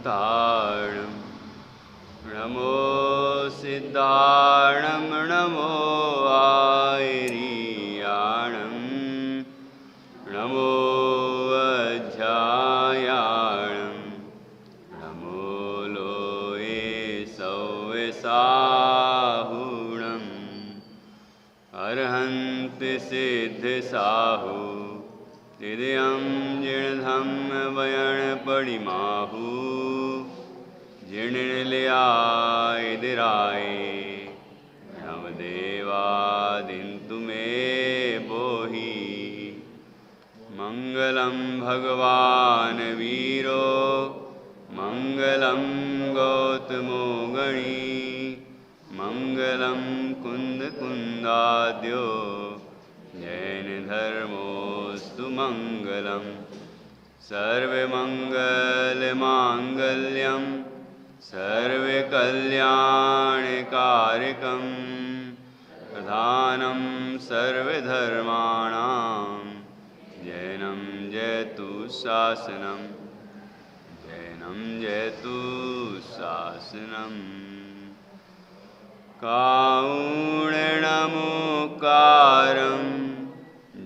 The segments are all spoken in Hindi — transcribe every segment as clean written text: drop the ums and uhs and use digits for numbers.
सिद्धाणं नमो सिद्धाणं नमो आयर्याणं नमो अध्यायाणं नमो लोये सौसाहुणम् अर्हन्त सिद्धसाहु हृदयं जीर्णधम वयण पडिमाहु जीर्णनिलयाय नवदेवादिन्तु मे बोहि मङ्गलं भगवान् वीरो मङ्गलं गौतमो गणी मङ्गलं कुन्दकुन्दाद्यो जैनधर्मोऽस्तु मङ्गलम् सर्वमङ्गलमाङ्गल्यं सर्वकल्याणकारकं प्रधानं सर्वधर्माणां जैनं जयतु शासनं जैनं जयतु शासनम् कारुण्यमुकारं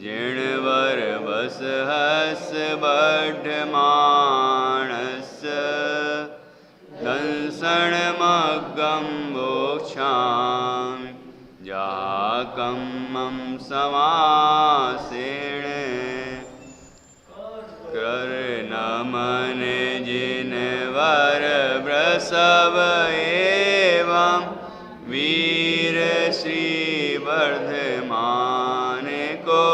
जिणवरवसहस्रबद्धमानस्य दंसनमग्गं मोक्षामि जाकं समासेन कर्णमन जिनवरवृषभ एवं वीर श्री वर्धमान को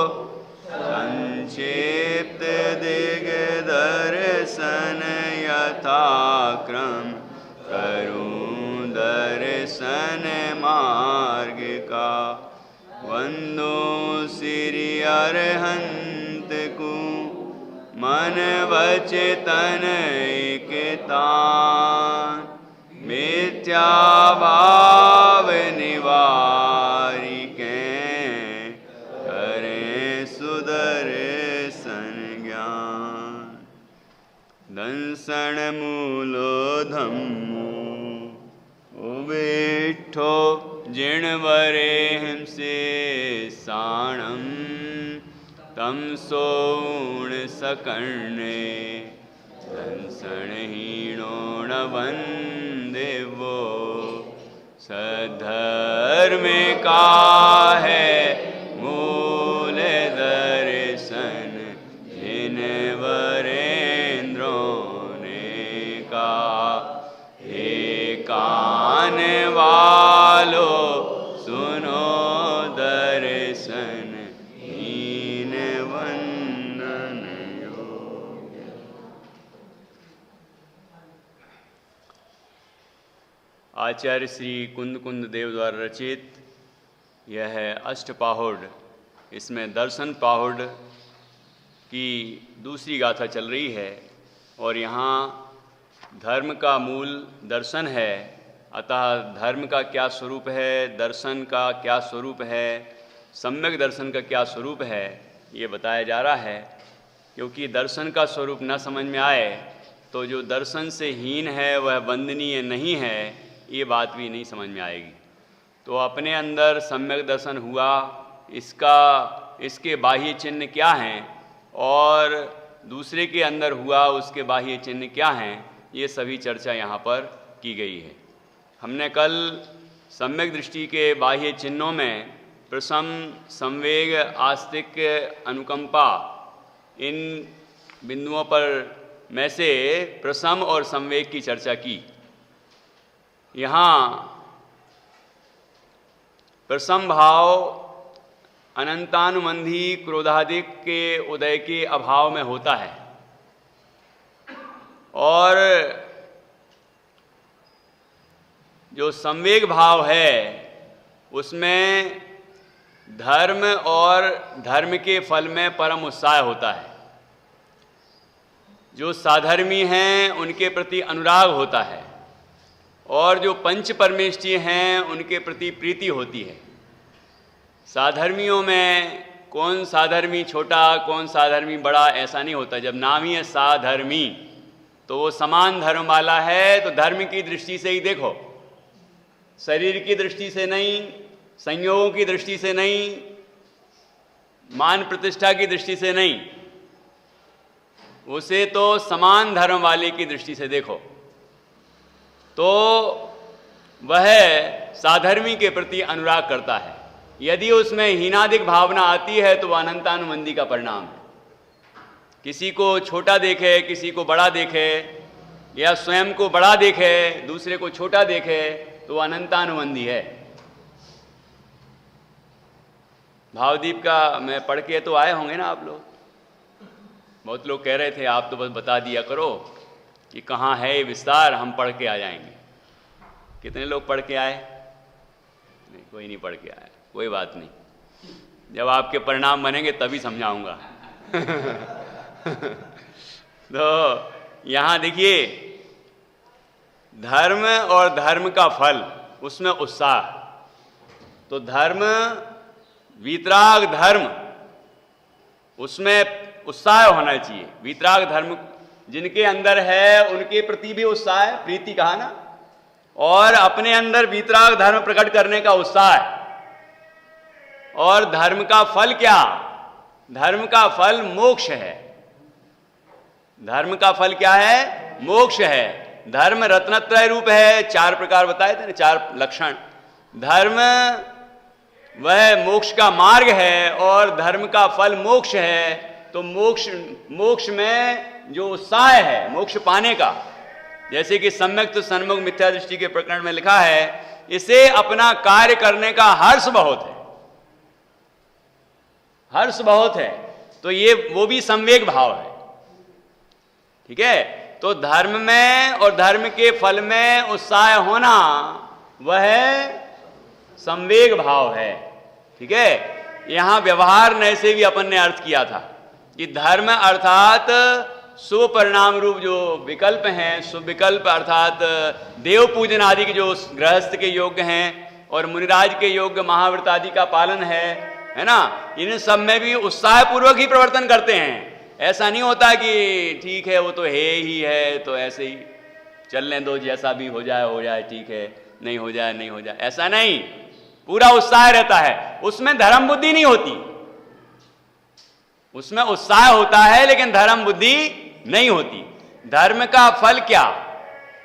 संक्षिप्त दिग्दर्शन यथाक्रम करूं दर्शन मार्ग का वंदो श्री अरहंत को मन वचन एकतान मिथ्या भाव निवारिके करें सुदर्शन ज्ञान दंसन मूलो धम्मो उबिठो जिणवरे हिंसे साणम तम सोण सकर्णे दंसनहीनो न वंदेवो सधर्म का है मूल दर्शन जिन वरेंद्रों ने का हे कान वालो सुनो दर्शन हीन वंदन योग्य। आचार्य श्री कुंद देव द्वारा रचित यह है अष्टपाहुड़। इसमें दर्शन पाहुड़ की दूसरी गाथा चल रही है और यहाँ धर्म का मूल दर्शन है। अतः धर्म का क्या स्वरूप है, दर्शन का क्या स्वरूप है, सम्यक दर्शन का क्या स्वरूप है, ये बताया जा रहा है। क्योंकि दर्शन का स्वरूप न समझ में आए तो जो दर्शन से हीन है वह वंदनीय नहीं है, ये बात भी नहीं समझ में आएगी। तो अपने अंदर सम्यक दर्शन हुआ, इसके बाह्य चिन्ह क्या हैं और दूसरे के अंदर हुआ उसके बाह्य चिन्ह क्या हैं, ये सभी चर्चा यहाँ पर की गई है। हमने कल सम्यक दृष्टि के बाह्य चिन्हों में प्रसम, संवेग, आस्तिक, अनुकंपा, इन बिंदुओं पर में से प्रसम और संवेग की चर्चा की। यहाँ प्रसम भाव अनंतानुबंधी क्रोधादिक के उदय के अभाव में होता है और जो संवेग भाव है उसमें धर्म और धर्म के फल में परम उत्साह होता है। जो साधर्मी हैं उनके प्रति अनुराग होता है और जो पंच परमेष्ठी हैं उनके प्रति प्रीति होती है। साधर्मियों में कौन साधर्मी छोटा कौन साधर्मी बड़ा ऐसा नहीं होता। जब नाम ही है साधर्मी तो वो समान धर्म वाला है। तो धर्म की दृष्टि से ही देखो, शरीर की दृष्टि से नहीं, संयोगों की दृष्टि से नहीं, मान प्रतिष्ठा की दृष्टि से नहीं, उसे तो समान धर्म वाले की दृष्टि से देखो। तो वह साधर्मी के प्रति अनुराग करता है। यदि उसमें हीनादिक भावना आती है तो वह अनंतानुबंधी का परिणाम है। किसी को छोटा देखे, किसी को बड़ा देखे, या स्वयं को बड़ा देखे, दूसरे को छोटा देखे, तो वह अनंतानुबंधी है। भावदीप का मैं पढ़ के तो आए होंगे ना आप लोग। बहुत लोग कह रहे थे आप तो बस बता दिया करो कि कहाँ है ये विस्तार, हम पढ़ के आ जाएंगे। कितने लोग पढ़ के आए? नहीं, कोई नहीं पढ़ के आया। कोई बात नहीं, जब आपके परिणाम बनेंगे तभी समझाऊंगा। तो यहाँ देखिए, धर्म और धर्म का फल, उसमें उत्साह। तो धर्म, वीतराग धर्म, उसमें उत्साह होना चाहिए। वीतराग धर्म जिनके अंदर है उनके प्रति भी उत्साह है, प्रीति कहा ना, और अपने अंदर वीतराग धर्म प्रकट करने का उत्साह है। और धर्म का फल क्या? धर्म का फल मोक्ष है। धर्म का फल क्या है? मोक्ष है। धर्म रत्नत्रय रूप है, 4 प्रकार बताए थे ना, 4 लक्षण। धर्म वह मोक्ष का मार्ग है और धर्म का फल मोक्ष है। तो मोक्ष में जो उत्साह है मोक्ष पाने का, जैसे कि सम्यक तो सन्मुख मिथ्या दृष्टि के प्रकरण में लिखा है, इसे अपना कार्य करने का हर्ष बहुत है। हर्ष बहुत है। तो ये वो भी संवेग भाव है। ठीक है। तो धर्म में और धर्म के फल में उत्साह होना वह संवेग भाव है। ठीक है। यहां व्यवहार नए से भी अपन ने अर्थ किया था कि धर्म अर्थात शुभ परिणाम रूप जो विकल्प हैं, शुभ विकल्प अर्थात देव पूजन आदि के जो गृहस्थ के योग्य हैं और मुनिराज के योग्य महाव्रत आदि का पालन है ना, इन सब में भी उत्साह पूर्वक ही प्रवर्तन करते हैं। ऐसा नहीं होता कि ठीक है वो तो है ही है तो ऐसे ही चलने दो, जैसा भी हो जाए ठीक है, नहीं हो जाए, ऐसा नहीं। पूरा उत्साह रहता है। उसमें धर्म बुद्धि नहीं होती, उसमें उत्साह होता है लेकिन धर्म बुद्धि नहीं होती। धर्म का फल क्या?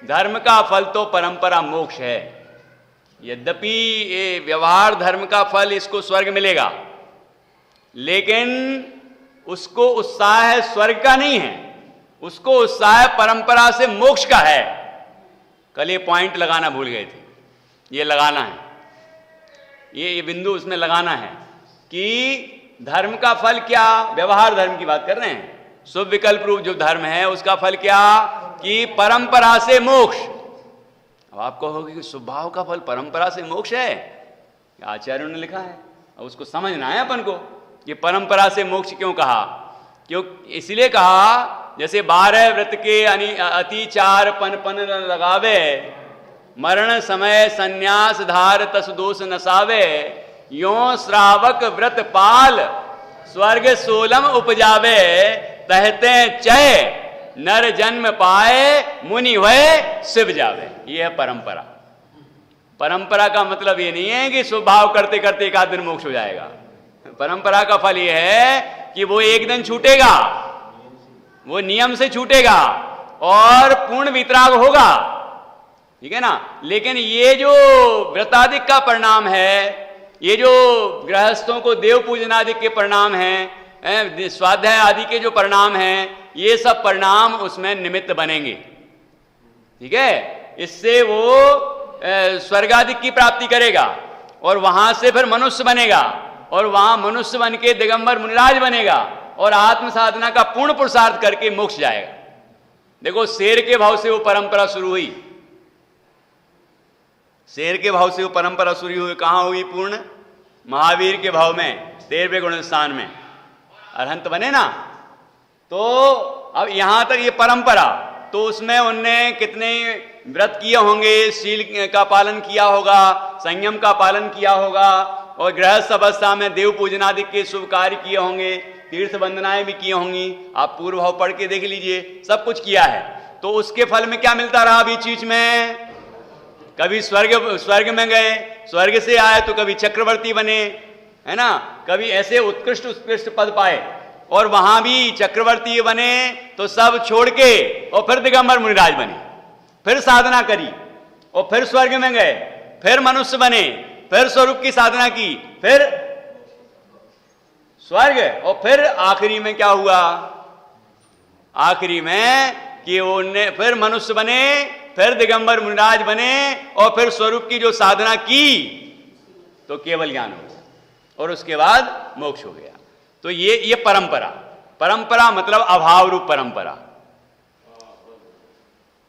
धर्म का फल तो परंपरा मोक्ष है। यद्यपि ये व्यवहार धर्म का फल इसको स्वर्ग मिलेगा, लेकिन उसको उत्साह स्वर्ग का नहीं है, उसको उत्साह परंपरा से मोक्ष का है। कल ये पॉइंट लगाना भूल गए थे, ये लगाना है, ये बिंदु उसमें लगाना है कि धर्म का फल क्या? व्यवहार धर्म की बात कर रहे हैं। शुभ विकल्प रूप जो धर्म है उसका फल क्या? कि परंपरा से मोक्ष। अब आप कहोगे कि स्वभाव का फल परंपरा से मोक्ष है, आचार्यों ने लिखा है, अब उसको समझना है अपन को। ये परंपरा से मोक्ष क्यों कहा? क्यों? इसलिए कहा जैसे 12 व्रत के अति 4 पन लगावे, मरण समय संन्यास धार तस दोष नसावे, यों श्रावक व्रत पाल स्वर्ग सोलम उपजावे, तहते चय नर जन्म पाए मुनि वह शिव जावे। ये है परंपरा। परंपरा का मतलब ये नहीं है कि स्वभाव करते करते एक आध दिन मोक्ष हो जाएगा। परंपरा का फल ये है कि वो एक दिन छूटेगा, वो नियम से छूटेगा और पूर्ण वितराग होगा। ठीक है ना। लेकिन ये जो व्रतादिक का परिणाम है, ये जो गृहस्थों को देव पूजन आदि के परिणाम हैं, स्वाध्याय आदि के जो परिणाम हैं, ये सब परिणाम उसमें निमित्त बनेंगे। ठीक है। इससे वो स्वर्गादिक की प्राप्ति करेगा और वहां से फिर मनुष्य बनेगा और वहां मनुष्य बन के दिगंबर मुनिराज बनेगा और आत्म साधना का पूर्ण पुरुषार्थ करके मोक्ष जाएगा। देखो, शेर के भाव से वो परंपरा शुरू हुई, शेर के भाव से वो परंपरा शुरू हुई। कहां हुई पूर्ण? महावीर के भाव में, 13वें गुण स्थान में अरहंत बने ना। तो अब यहां तक ये परंपरा, तो उसमें उनने कितने व्रत किए होंगे, शील का पालन किया होगा, संयम का पालन किया होगा और गृहस्थ अवस्था में देव पूजनादि के शुभ कार्य किए होंगे, तीर्थ वंदनाएं भी की होंगी। आप पूर्व भाव पढ़ के देख लीजिए, सब कुछ किया है। तो उसके फल में क्या मिलता रहा बीच बीच में? कभी स्वर्ग में गए, स्वर्ग से आए तो कभी चक्रवर्ती बने, है ना, कभी ऐसे उत्कृष्ट उत्कृष्ट पद पाए, और वहां भी चक्रवर्ती बने तो सब छोड़ के और फिर दिगंबर मुनिराज बने, फिर साधना करी और फिर स्वर्ग में गए, फिर मनुष्य बने, फिर स्वरूप की साधना की, फिर स्वर्ग, और फिर आखिरी में क्या हुआ? आखिरी में कि उन्हें फिर मनुष्य बने, फिर दिगंबर मुनिराज बने, और फिर स्वरूप की जो साधना की तो केवल ज्ञान हो गया, और उसके बाद मोक्ष हो गया। तो ये परंपरा मतलब अभाव रूप परंपरा।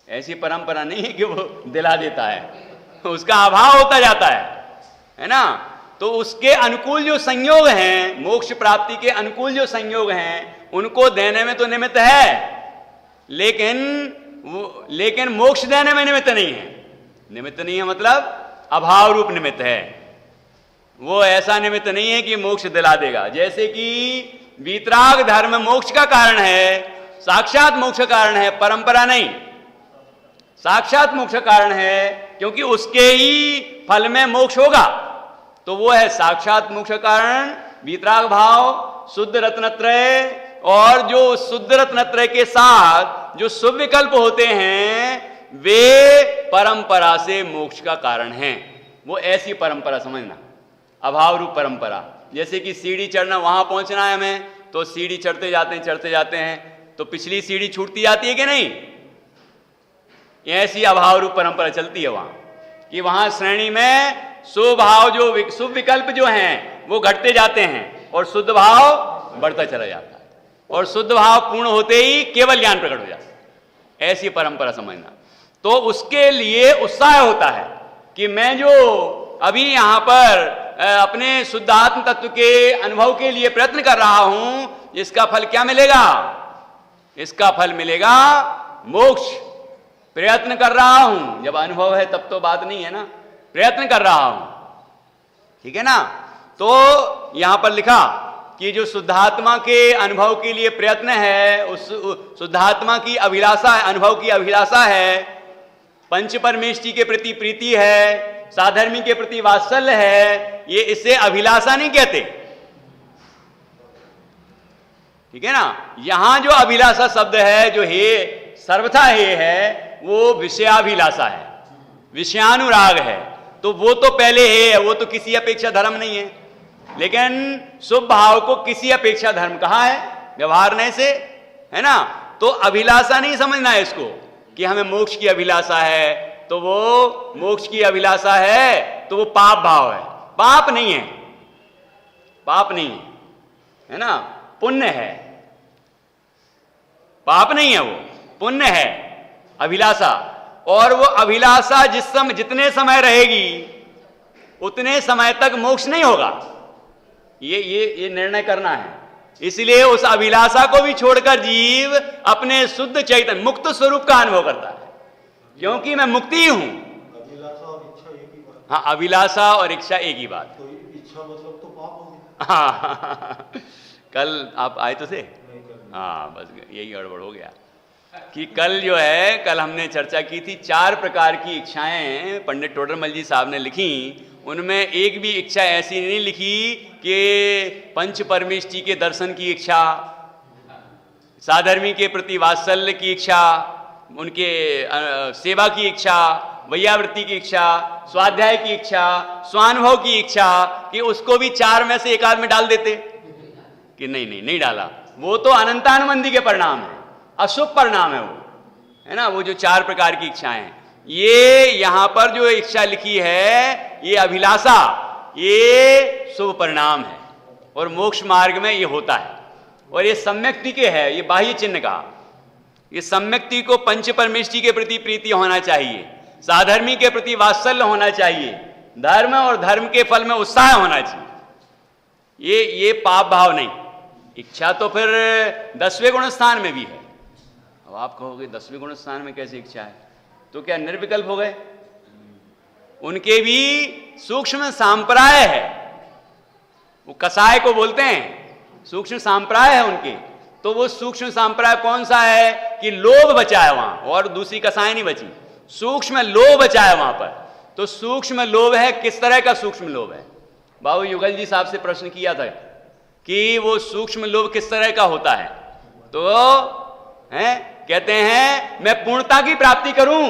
ऐसी परंपरा नहीं है कि वो दिला देता है, उसका अभाव होता जाता है ना। तो उसके अनुकूल जो संयोग हैं, मोक्ष प्राप्ति के अनुकूल जो संयोग हैं, उनको देने में तो निमित्त है, लेकिन मोक्ष देने में निमित्त नहीं है। निमित्त नहीं है मतलब अभाव रूप निमित्त है। वो ऐसा निमित्त नहीं है कि मोक्ष दिला देगा। जैसे कि वीतराग धर्म मोक्ष का कारण है, साक्षात मोक्ष का कारण है, परंपरा नहीं, साक्षात मोक्ष का कारण है, क्योंकि उसके ही फल में मोक्ष होगा। तो वो है साक्षात मोक्ष का कारण, वीतराग भाव, शुद्ध रत्नत्रय, और जो शुद्ध रत्नत्रय के साथ जो शुभ विकल्प होते हैं वे परंपरा से मोक्ष का कारण हैं। वो ऐसी परंपरा समझना, अभाव रूप परंपरा। जैसे कि सीढ़ी चढ़ना, वहां पहुंचना है हमें, तो सीढ़ी चढ़ते जाते हैं तो पिछली सीढ़ी छूटती जाती है कि नहीं? ऐसी अभाव रूप परंपरा चलती है वहां, कि वहां श्रेणी में शुभ भाव जो शुभ विकल्प जो हैं वो घटते जाते हैं और शुद्ध भाव बढ़ता चला जाता है, और शुद्ध भाव पूर्ण होते ही केवल ज्ञान प्रकट हो जाता है। ऐसी परंपरा समझना। तो उसके लिए उत्साह होता है कि मैं जो अभी यहां पर अपने शुद्धात्म तत्व के अनुभव के लिए प्रयत्न कर रहा हूं, इसका फल क्या मिलेगा? इसका फल मिलेगा मोक्ष। प्रयत्न कर रहा हूं, जब अनुभव है तब तो बात नहीं है ना, प्रयत्न कर रहा हूं, ठीक है ना। तो यहां पर लिखा कि जो शुद्धात्मा के अनुभव के लिए प्रयत्न है, उस शुद्धात्मा की अभिलाषा है, अनुभव की अभिलाषा है, पंच परमेष्टि के प्रति प्रीति है, साधर्मी के प्रति वात्सल्य है, ये इसे अभिलाषा नहीं कहते, ठीक है ना। यहां जो अभिलाषा शब्द है, जो हे सर्वथा हे है, वो विषयाभिलाषा है, विषयानुराग है। तो वो तो पहले है, वो तो किसी अपेक्षा धर्म नहीं है, लेकिन शुभ भाव को किसी अपेक्षा धर्म कहा है व्यवहारने से, है ना। तो अभिलाषा नहीं समझना है इसको कि हमें मोक्ष की अभिलाषा है, तो वो मोक्ष की अभिलाषा है तो वो पाप भाव है। पाप नहीं है, पाप नहीं है ना, पुण्य है। पाप नहीं है, वो पुण्य है अभिलाषा। और वो अभिलाषा जितने समय रहेगी उतने समय तक मोक्ष नहीं होगा, ये निर्णय करना है। इसलिए उस अभिलाषा को भी छोड़कर जीव अपने शुद्ध चैतन्य मुक्त स्वरूप का अनुभव करता है, क्योंकि मैं मुक्ति हूं। अभिलाषा और इच्छा एक ही बात। हाँ, अभिलाषा और इच्छा एक ही बात। तो इच्छा मतलब तो पाप हो गया। हाँ कल आप आए तो थे, हाँ बस यही गड़बड़ हो गया कि कल जो है, कल हमने चर्चा की थी 4 प्रकार की इच्छाएं पंडित टोडरमल जी साहब ने लिखी। उनमें एक भी इच्छा ऐसी नहीं लिखी कि पंच परमेष्टि के दर्शन की इच्छा, साधर्मी के प्रति वात्सल्य की इच्छा, उनके सेवा की इच्छा, वैयावृत्ति की इच्छा, स्वाध्याय की इच्छा, स्वानुभव की इच्छा, कि उसको भी 4 में से एक आध में डाल देते कि नहीं डाला। वो तो अनंतानुबंधी के परिणाम है, अशुभ परिणाम है वो, है ना। वो जो 4 प्रकार की इच्छाएं हैं, ये यहां पर जो इच्छा लिखी है, ये अभिलाषा, ये शुभ परिणाम है, और मोक्ष मार्ग में ये होता है। और ये सम्यक्ति के है, ये बाह्य चिन्ह का, ये सम्यक्ति को पंच परमेष्टि के प्रति प्रीति होना चाहिए, साधर्मी के प्रति वात्सल्य होना चाहिए, धर्म और धर्म के फल में उत्साह होना चाहिए। ये पाप भाव नहीं। इच्छा तो फिर 10वें गुण स्थान में भी है। अब आप कहोगे 10वें गुण स्थान में कैसे इच्छा है, तो क्या निर्विकल्प हो गए? उनके भी सूक्ष्म सांप्राय है, वो कसाय को बोलते हैं, सूक्ष्म सांप्राय है उनके। तो वो सूक्ष्म संप्रदाय कौन सा है कि लोभ बचा है वहां, और दूसरी कसाएं नहीं बची, सूक्ष्म लोभ बचा है वहां पर। तो सूक्ष्म लोभ है, किस तरह का सूक्ष्म लोभ है? बाबू युगल जी साहब से प्रश्न किया था कि वो सूक्ष्म लोभ किस तरह का होता है, तो कहते हैं मैं पूर्णता की प्राप्ति करूं।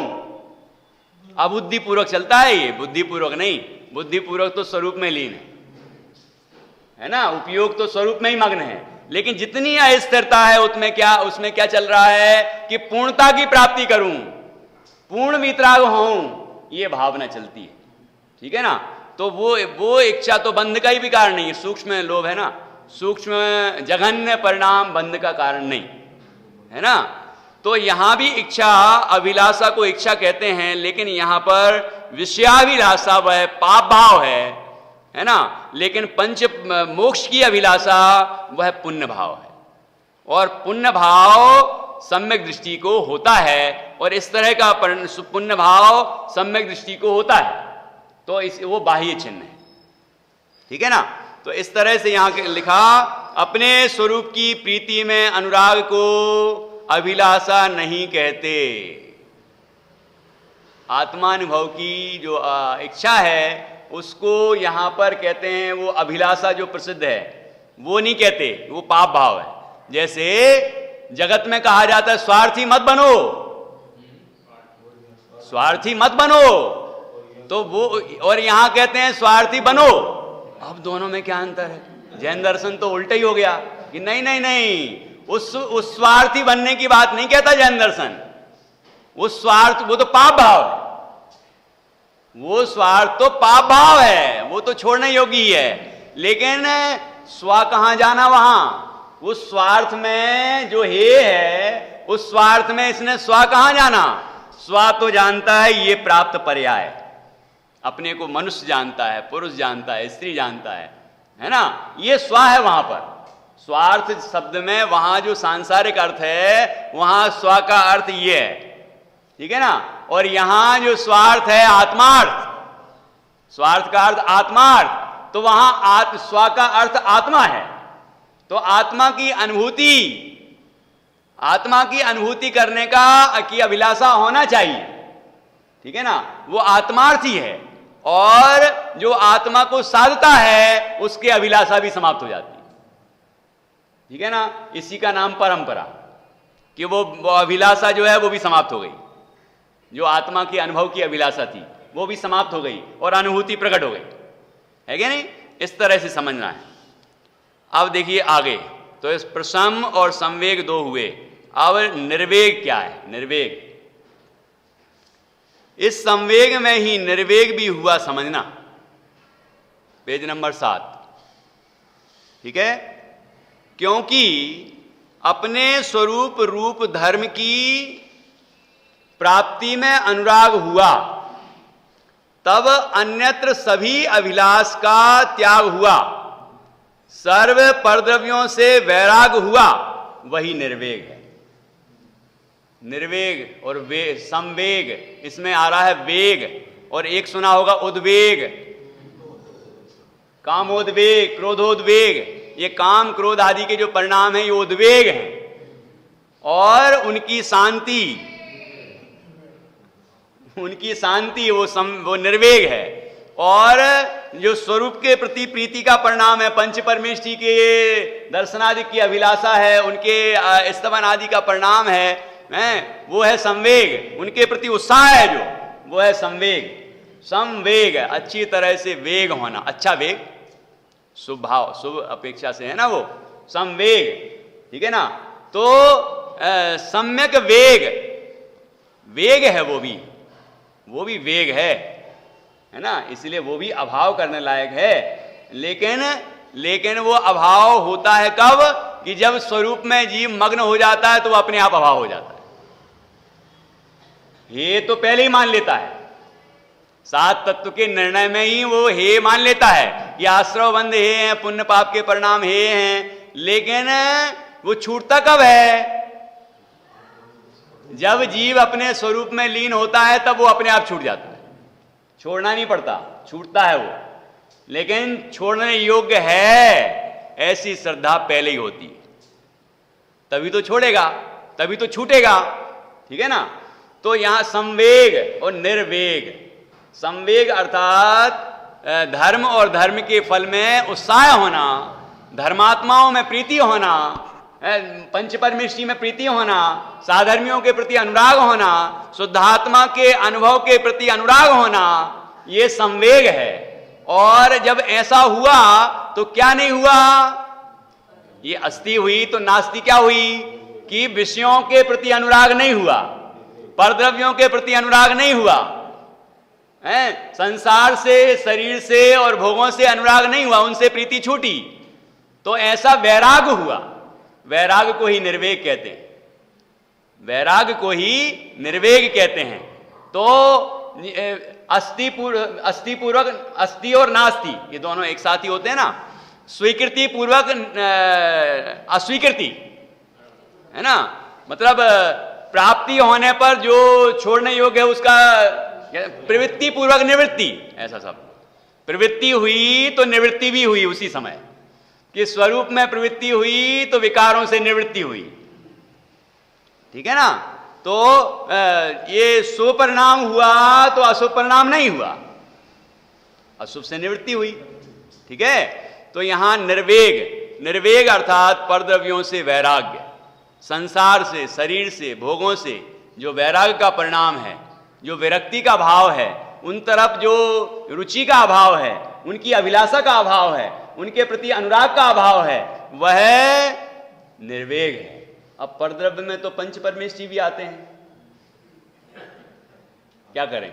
अबुद्धिपूर्वक चलता है ये, बुद्धिपूर्वक नहीं। बुद्धिपूर्वक तो स्वरूप में लीन है ना, उपयोग तो स्वरूप में ही मग्न है। लेकिन जितनी अस्थिरता है उसमें क्या चल रहा है कि पूर्णता की प्राप्ति करूं, पूर्ण वितराग हूं, ये भावना चलती है। ठीक है ना, तो वो इच्छा तो बंध का ही भी कारण नहीं है, सूक्ष्म लोभ है ना, सूक्ष्म जघन्य परिणाम बंध का कारण नहीं है ना। तो यहां भी इच्छा, अभिलाषा को इच्छा कहते हैं, लेकिन यहां पर विषयाभिलाषा वह पाप भाव है ना। लेकिन पंच मोक्ष की अभिलाषा वह पुण्य भाव है, और पुण्य भाव सम्यक दृष्टि को होता है, और इस तरह का पुण्य भाव सम्यक दृष्टि को होता है, तो वो बाह्य चिन्ह है। ठीक है ना, तो इस तरह से यहां लिखा, अपने स्वरूप की प्रीति में अनुराग को अभिलाषा नहीं कहते। आत्मानुभव की जो इच्छा है उसको यहां पर कहते हैं, वो अभिलाषा जो प्रसिद्ध है वो नहीं कहते, वो पाप भाव है। जैसे जगत में कहा जाता है स्वार्थी मत बनो, स्वार्थी मत बनो, तो वो, और यहां कहते हैं स्वार्थी बनो। अब दोनों में क्या अंतर है? जैन दर्शन तो उल्टा ही हो गया कि नहीं नहीं नहीं, उस स्वार्थी बनने की बात नहीं कहता जैन दर्शन। उस स्वार्थ, वो तो पाप भाव है, वो स्वार्थ तो पाप भाव है, वो तो छोड़ने योग्य ही है। लेकिन स्वा कहां जाना, वहां उस स्वार्थ में जो हे है, उस स्वार्थ में इसने स्वा कहां जाना? स्वा तो जानता है ये प्राप्त पर्याय, अपने को मनुष्य जानता है, पुरुष जानता है, स्त्री जानता है ना, ये स्वा है वहां पर। स्वार्थ शब्द में वहां जो सांसारिक अर्थ है, वहां स्वा का अर्थ ये है। ठीक है ना, और यहां जो स्वार्थ है आत्मार्थ, स्वार्थ का अर्थ आत्मार्थ, तो वहां स्वा का अर्थ आत्मा है। तो आत्मा की अनुभूति करने की अभिलाषा होना चाहिए। ठीक है ना, वो आत्मार्थी है, और जो आत्मा को साधता है उसकी अभिलाषा भी समाप्त हो जाती है। ठीक है ना, इसी का नाम परंपरा, कि वो अभिलाषा जो है वो भी समाप्त हो गई। जो आत्मा की अनुभव की अभिलाषा थी वो भी समाप्त हो गई, और अनुभूति प्रकट हो गई, है क्या नहीं? इस तरह से समझना है। अब देखिए आगे, तो इस प्रसम और संवेग दो हुए। अब निर्वेग क्या है? निर्वेग, इस संवेग में ही निर्वेग भी हुआ समझना, पेज नंबर 7। ठीक है, क्योंकि अपने स्वरूप रूप धर्म की प्राप्ति में अनुराग हुआ, तब अन्यत्र सभी अभिलाष का त्याग हुआ, सर्व परद्रव्यों से वैराग हुआ, वही निर्वेग है। निर्वेग और वेग, संवेग, इसमें आ रहा है वेग, और एक सुना होगा उद्वेग, कामोद्वेग, क्रोधोद्वेग। ये काम क्रोध आदि के जो परिणाम हैं ये उद्वेग हैं, और उनकी शांति वो निर्वेग है। और जो स्वरूप के प्रति प्रीति का परिणाम है, पंच परमेष्ठी के दर्शनादि की अभिलाषा है, उनके स्तवन आदि का परिणाम है, वो है संवेग। उनके प्रति उत्साह है जो, वो है संवेग। संवेग, अच्छी तरह से वेग होना, अच्छा वेग, शुभ भाव, शुभ अपेक्षा से है ना वो संवेग। ठीक है ना, तो सम्यक वेग है, वो भी वेग है ना, इसलिए वो भी अभाव करने लायक है। लेकिन वो अभाव होता है कब? कि जब स्वरूप में जीव मग्न हो जाता है तो वो अपने आप अभाव हो जाता है। ये तो पहले ही मान लेता है, 7 तत्व के निर्णय में ही वो हे मान लेता है, ये आश्रव बंध हे हैं, पुण्य पाप के परिणाम हे हैं। लेकिन वो छूटता कब है? जब जीव अपने स्वरूप में लीन होता है तब वो अपने आप छूट जाता है, छोड़ना नहीं पड़ता, छूटता है वो। लेकिन छोड़ने योग्य है ऐसी श्रद्धा पहले ही होती है। तभी तो छोड़ेगा, तभी तो छूटेगा, ठीक है ना। तो यहां संवेग और निर्वेग, संवेग अर्थात धर्म और धर्म के फल में उत्साह होना, धर्मात्माओं में प्रीति होना, पंच परमेष्टि में प्रीति होना, साधर्मियों के प्रति अनुराग होना, शुद्धात्मा के अनुभव के प्रति अनुराग होना, ये संवेग है। और जब ऐसा हुआ तो क्या नहीं हुआ, ये अस्थि हुई तो नास्ति क्या हुई कि विषयों के प्रति अनुराग नहीं हुआ, परद्रव्यों के प्रति अनुराग नहीं हुआ, है संसार से, शरीर से और भोगों से अनुराग नहीं हुआ, उनसे प्रीति छूटी, तो ऐसा वैराग हुआ। वैराग को ही निर्वेग कहते हैं, वैराग को ही निर्वेग कहते हैं। तो अस्थि पूर्वक, अस्थि और नास्ति ये दोनों एक साथ ही होते हैं ना, स्वीकृति पूर्वक अस्वीकृति, है ना, मतलब प्राप्ति होने पर जो छोड़ने योग्य है उसका प्रवृत्ति पूर्वक निवृत्ति, ऐसा सब। प्रवृत्ति हुई तो निवृत्ति भी हुई उसी समय, कि स्वरूप में प्रवृत्ति हुई तो विकारों से निवृत्ति हुई, ठीक है ना। तो ये शुभ परिणाम हुआ तो अशुभ परिणाम नहीं हुआ, अशुभ से निवृत्ति हुई, ठीक है। तो यहां निर्वेग, निर्वेग अर्थात परद्रव्यों से वैराग्य, संसार से, शरीर से, भोगों से जो वैराग का परिणाम है, जो विरक्ति का भाव है, उन तरफ जो रुचि का अभाव है, उनकी अभिलाषा का अभाव है, उनके प्रति अनुराग का अभाव है, वह निर्वेग है। अब परद्रव्य में तो पंच परमेष्टि भी आते हैं, क्या करें।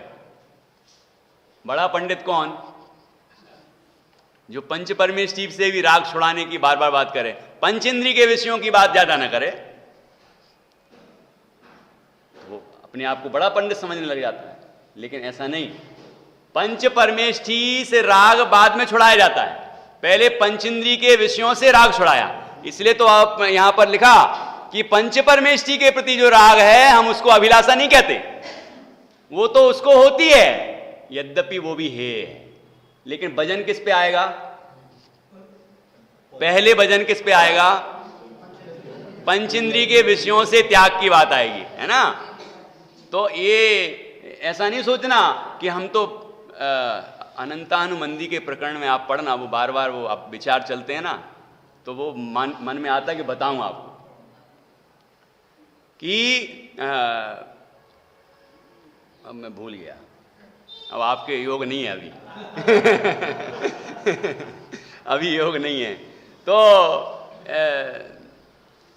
बड़ा पंडित कौन, जो पंच परमेष्टि से भी राग छुड़ाने की बार बार बात करे, पंचेंद्रिय के विषयों की बात ज्यादा ना करे, वो अपने आप को बड़ा पंडित समझने लग जाता है। लेकिन ऐसा नहीं, पंच परमेष्टि से राग बाद में छुड़ाया जाता है, पहले पंचेंद्रिय के विषयों से राग छुड़ाया। इसलिए तो आप यहां पर लिखा कि पंच परमेष्टि के प्रति जो राग है हम उसको अभिलाषा नहीं कहते, वो तो उसको होती है, यद्यपि वो भी है। लेकिन भजन किस पे आएगा, पहले भजन किस पे आएगा, पंचेंद्रिय के विषयों से त्याग की बात आएगी, है ना। तो ये ऐसा नहीं सोचना कि हम तो अनंतानुमंदी के प्रकरण में आप पढ़ना, वो बार बार वो आप विचार चलते हैं ना, तो वो मन में आता है कि बताऊं आपको कि अब मैं भूल गया, अब आपके योग नहीं है अभी अभी योग नहीं है, तो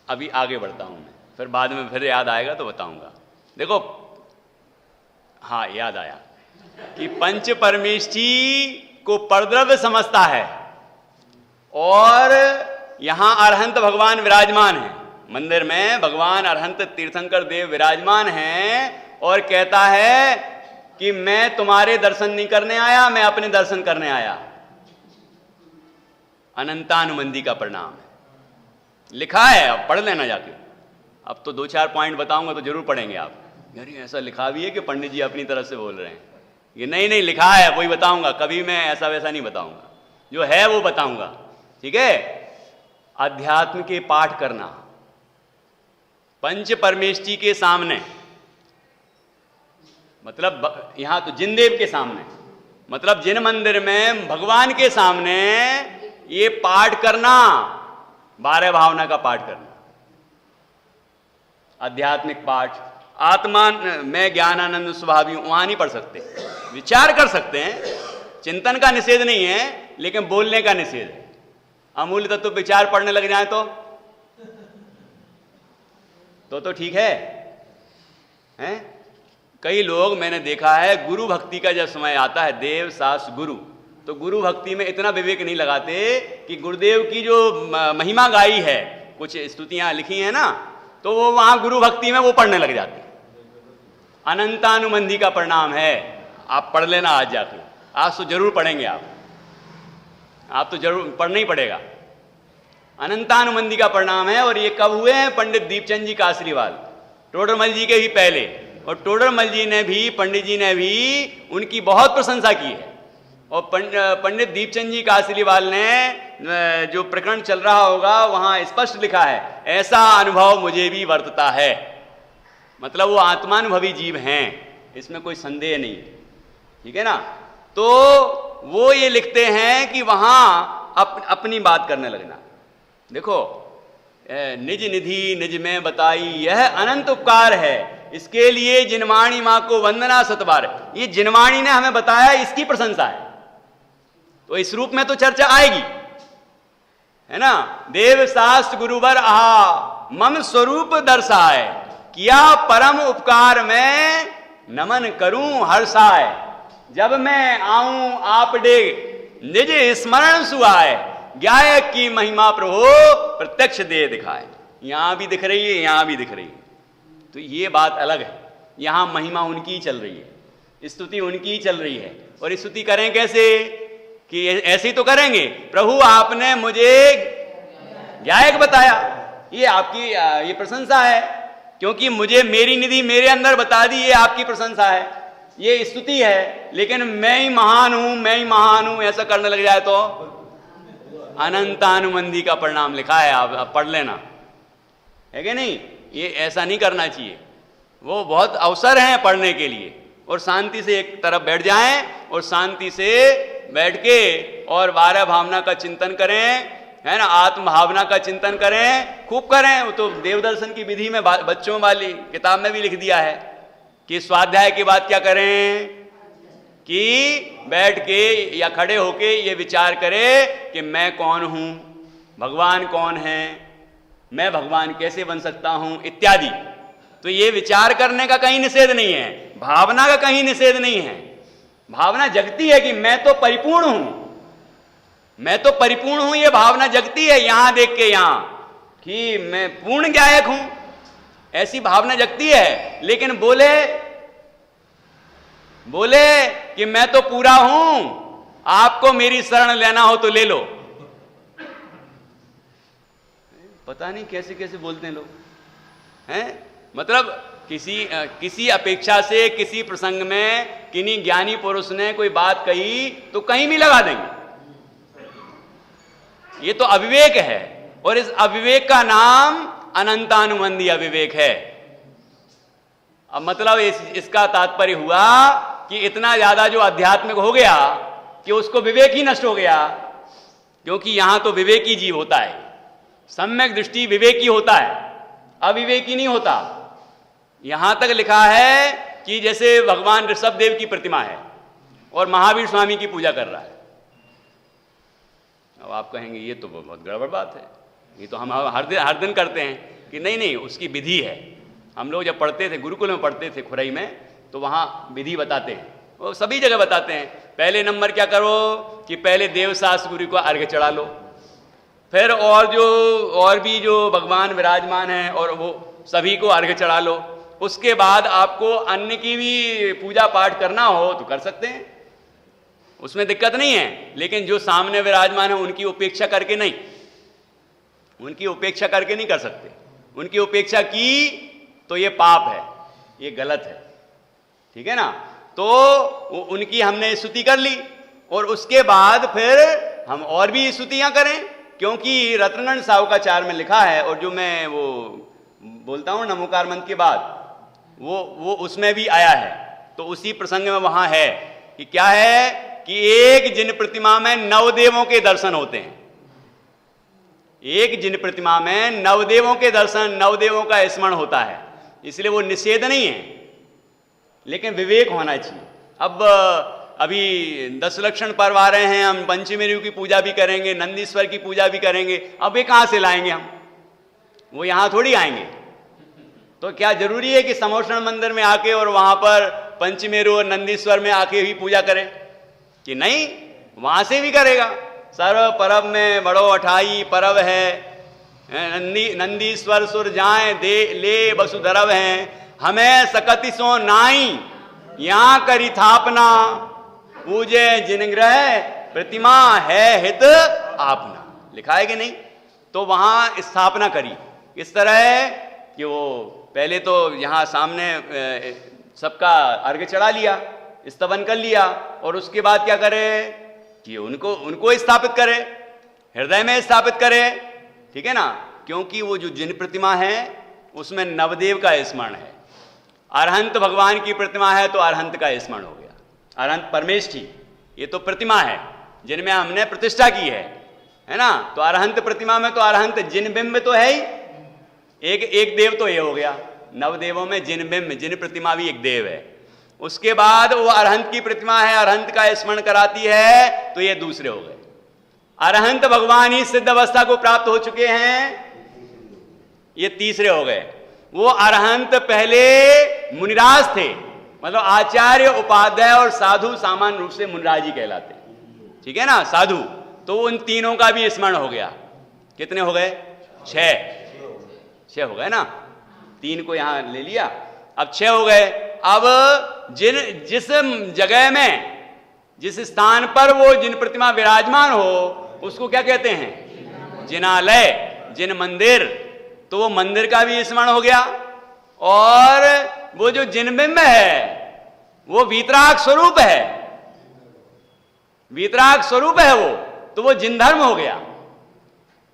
अभी आगे बढ़ता हूं मैं, फिर बाद में फिर याद आएगा तो बताऊंगा। देखो, हाँ याद आया कि पंच परमेष्टि को परद्रव्य समझता है, और यहां अरहंत भगवान विराजमान है, मंदिर में भगवान अरहंत तीर्थंकर देव विराजमान हैं, और कहता है कि मैं तुम्हारे दर्शन नहीं करने आया, मैं अपने दर्शन करने आया। अनंतानुमंदी का परिणाम है, लिखा है, अब पढ़ लेना जाके। अब तो 2-4 पॉइंट बताऊंगा तो जरूर पढ़ेंगे आप, यार ऐसा लिखा भी है कि पंडित जी अपनी तरफ से बोल रहे हैं, ये नहीं लिखा है, वही बताऊंगा, कभी मैं ऐसा वैसा नहीं बताऊंगा, जो है वो बताऊंगा, ठीक है। अध्यात्म के पाठ करना पंच परमेष्टि के सामने, मतलब यहां तो जिनदेव के सामने, मतलब जिन मंदिर में भगवान के सामने ये पाठ करना, 12 भावना का पाठ करना, आध्यात्मिक पाठ। आत्मा में ज्ञानानंद स्वभावी, वहां नहीं पढ़ सकते, विचार कर सकते हैं, चिंतन का निषेध नहीं है, लेकिन बोलने का निषेध है। अमूल्य तत्व विचार पढ़ने लग जाए तो ठीक है, हैं? कई लोग मैंने देखा है, गुरु भक्ति का जब समय आता है, देव सास गुरु, तो गुरु भक्ति में इतना विवेक नहीं लगाते कि गुरुदेव की जो महिमा गाई है, कुछ स्तुतियां लिखी हैं ना, तो वो वहां गुरु भक्ति में वो पढ़ने लग जाते। अनंतानुमंदी का परिणाम है, आप पढ़ लेना आज जाके, आज तो जरूर पढ़ेंगे आप तो जरूर पढ़ना ही पड़ेगा। अनंतानुमंदी का परिणाम है, और ये कब हुए हैं, पंडित दीपचंद जी का आशीर्वाद, टोडरमल जी के भी पहले, और टोडरमल जी ने भी, पंडित जी ने भी उनकी बहुत प्रशंसा की है और पंडित दीपचंद जी कासलीवाल ने जो प्रकरण चल रहा होगा वहां स्पष्ट लिखा है, ऐसा अनुभव मुझे भी वर्तता है। मतलब वो आत्मानुभवी जीव हैं, इसमें कोई संदेह नहीं, ठीक है ना। तो वो ये लिखते हैं कि वहां अपनी बात करने लगना। देखो, निज निधि निज में बताई यह अनंत उपकार है, इसके लिए जिनवाणी मां को वंदना सतबार। ये जिनवाणी ने हमें बताया, इसकी प्रशंसा है, तो इस रूप में तो चर्चा आएगी, है ना। देव शास्त्र गुरुवर आहा मम स्वरूप दर्शाए, किया परम उपकार में नमन करूं हर्षाय। जब मैं आऊं आप डे निज स्मरण सुआए, गायक की महिमा प्रभु प्रत्यक्ष दे दिखाए। यहां भी दिख रही है, यहां भी दिख रही है, तो ये बात अलग है। यहां महिमा उनकी चल रही है, स्तुति उनकी चल रही है। और स्तुति करें कैसे, कि ऐसे ही तो करेंगे, प्रभु आपने मुझे गायक बताया, ये आपकी ये प्रशंसा है, क्योंकि मुझे मेरी निधि मेरे अंदर बता दी, ये आपकी प्रशंसा है, ये स्तुति है। लेकिन मैं ही महान हूं, मैं ही महान हूं, ऐसा करने लग जाए तो अनंतानुमंदी का परिणाम लिखा है, आप पढ़ लेना, है कि नहीं। ये ऐसा नहीं करना चाहिए। वो बहुत अवसर हैं पढ़ने के लिए, और शांति से एक तरफ बैठ जाएं और शांति से बैठ के और 12 भावना का चिंतन करें, है ना, आत्म भावना का चिंतन करें, खूब करें। वो तो देवदर्शन की विधि में बच्चों वाली किताब में भी लिख दिया है कि स्वाध्याय के बाद क्या करें, कि बैठ के या खड़े होके ये विचार करें कि मैं कौन हूं, भगवान कौन है, मैं भगवान कैसे बन सकता हूं, इत्यादि। तो ये विचार करने का कहीं निषेध नहीं है, भावना का कहीं निषेध नहीं है। भावना जगती है कि मैं तो परिपूर्ण हूं, मैं तो परिपूर्ण हूं, ये भावना जगती है। यहां देख के, यहां कि मैं पूर्ण गायक हूं, ऐसी भावना जगती है। लेकिन बोले कि मैं तो पूरा हूं, आपको मेरी शरण लेना हो तो ले लो। पता नहीं कैसे कैसे बोलते हैं लोग, हैं। मतलब किसी अपेक्षा से किसी प्रसंग में किन्हीं ज्ञानी पुरुष ने कोई बात कही तो कहीं भी लगा देंगे। ये तो अविवेक है, और इस अविवेक का नाम अनंतानुबंधी अविवेक है। अब मतलब इसका तात्पर्य हुआ कि इतना ज्यादा जो आध्यात्मिक हो गया कि उसको विवेक ही नष्ट हो गया, क्योंकि यहां तो विवेकी जीव होता है, सम्यक दृष्टि विवेकी होता है, अविवेकी नहीं होता। यहां तक लिखा है कि जैसे भगवान ऋषभदेव की प्रतिमा है और महावीर स्वामी की पूजा कर रहा है। अब आप कहेंगे ये तो बहुत गड़बड़ बात है, ये तो हम हर दिन करते हैं। कि नहीं, उसकी विधि है। हम लोग जब पढ़ते थे, गुरुकुल में पढ़ते थे खुरई में, तो वहाँ विधि बताते हैं, वो सभी जगह बताते हैं। पहले नंबर क्या करो कि पहले देवशास्त्र गुरु को अर्घ्य चढ़ा लो, फिर और भी जो भगवान विराजमान हैं और वो सभी को अर्घ्य चढ़ा लो। उसके बाद आपको अन्य की भी पूजा पाठ करना हो तो कर सकते हैं, उसमें दिक्कत नहीं है। लेकिन जो सामने विराजमान है उनकी उपेक्षा करके नहीं, उनकी उपेक्षा करके नहीं कर सकते। उनकी उपेक्षा की तो ये पाप है, ये गलत है, ठीक है ना। तो उनकी हमने स्तुति कर ली, और उसके बाद फिर हम और भी स्तुतियां करें, क्योंकि रत्नगण साहुकाचार में लिखा है, और जो मैं वो बोलता हूं नमोकार मंत्र के बाद, वो उसमें भी आया है। तो उसी प्रसंग में वहां है कि क्या है कि एक जिन प्रतिमा में नवदेवों के दर्शन होते हैं, एक जिन प्रतिमा में नवदेवों के दर्शन, नवदेवों का स्मरण होता है, इसलिए वो निषेध नहीं है, लेकिन विवेक होना चाहिए। अब अभी 10 लक्षण पर्व आ रहे हैं, हम पंचमेरु की पूजा भी करेंगे, नंदीश्वर की पूजा भी करेंगे। अब ये कहां से लाएंगे हम, वो यहां थोड़ी आएंगे। तो क्या जरूरी है कि समोषण मंदिर में आके और वहां पर पंचमेरु और नंदीश्वर में आके ही पूजा करें, कि नहीं, वहां से भी करेगा। सर्व परब में बड़ो अठाई परब है, नंदीश्वर सुर जाए दे ले वसुधरव हैं, हमें सकति सो नाई यहां करी थापना, पूजे जिन ग्रह प्रतिमा है हित आपना। लिखा है कि नहीं। तो वहां स्थापना करी इस तरह कि वो पहले तो यहां सामने सबका अर्घ्य चढ़ा लिया, स्तवन कर लिया, और उसके बाद क्या करे कि उनको स्थापित करे, हृदय में स्थापित करे, ठीक है ना। क्योंकि वो जो जिन प्रतिमा है उसमें नवदेव का स्मरण है। अरहंत भगवान की प्रतिमा है तो अरहंत का स्मरण हो गया। अरहंत परमेष्ठी ये तो प्रतिमा है जिनमें हमने प्रतिष्ठा की है ना। तो अरहंत प्रतिमा में तो अरहंत जिन बिंब तो है ही, एक देव तो ये हो गया। नवदेवों में जिन बिंब, जिन प्रतिमा भी एक देव है। उसके बाद वो अरहंत की प्रतिमा है, अरहंत का स्मरण कराती है, तो ये दूसरे हो गए। अरहंत भगवान ही सिद्ध अवस्था को प्राप्त हो चुके हैं, ये तीसरे हो गए। वो अरहंत पहले मुनिराज थे, मतलब आचार्य, उपाध्याय और साधु सामान्य रूप से मुनिराज ही कहलाते, ठीक है ना, साधु। तो उन तीनों का भी स्मरण हो गया। कितने हो गए? 6 हो गए ना। 3 को यहां ले लिया, अब 6 हो गए। अब जिस जगह में, जिस स्थान पर वो जिन प्रतिमा विराजमान हो उसको क्या कहते हैं? जिनालय, जिन मंदिर। तो वो मंदिर का भी स्मरण हो गया। और वो जो जिनबिंब है वो वीतराग स्वरूप है, वीतराग स्वरूप है वो, तो वो जिन धर्म हो गया।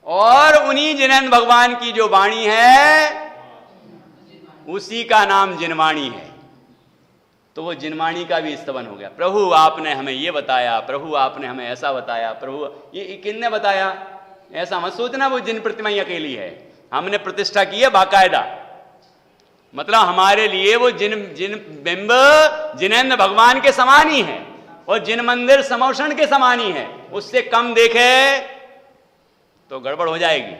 और उन्हीं जिनेन्द्र भगवान की जो वाणी है उसी का नाम जिनवाणी है। तो वो जिनवाणी का भी स्तवन हो गया। प्रभु आपने हमें ये बताया, प्रभु आपने हमें ऐसा बताया, प्रभु ये किसने बताया? ऐसा मत सोचना वो जिन प्रतिमा अकेली है, हमने प्रतिष्ठा की है बाकायदा। मतलब हमारे लिए वो जिन बिंब जिनेन्द्र भगवान के समान ही है, और जिन मंदिर समोषण के समान ही है। उससे कम देखे तो गड़बड़ हो जाएगी,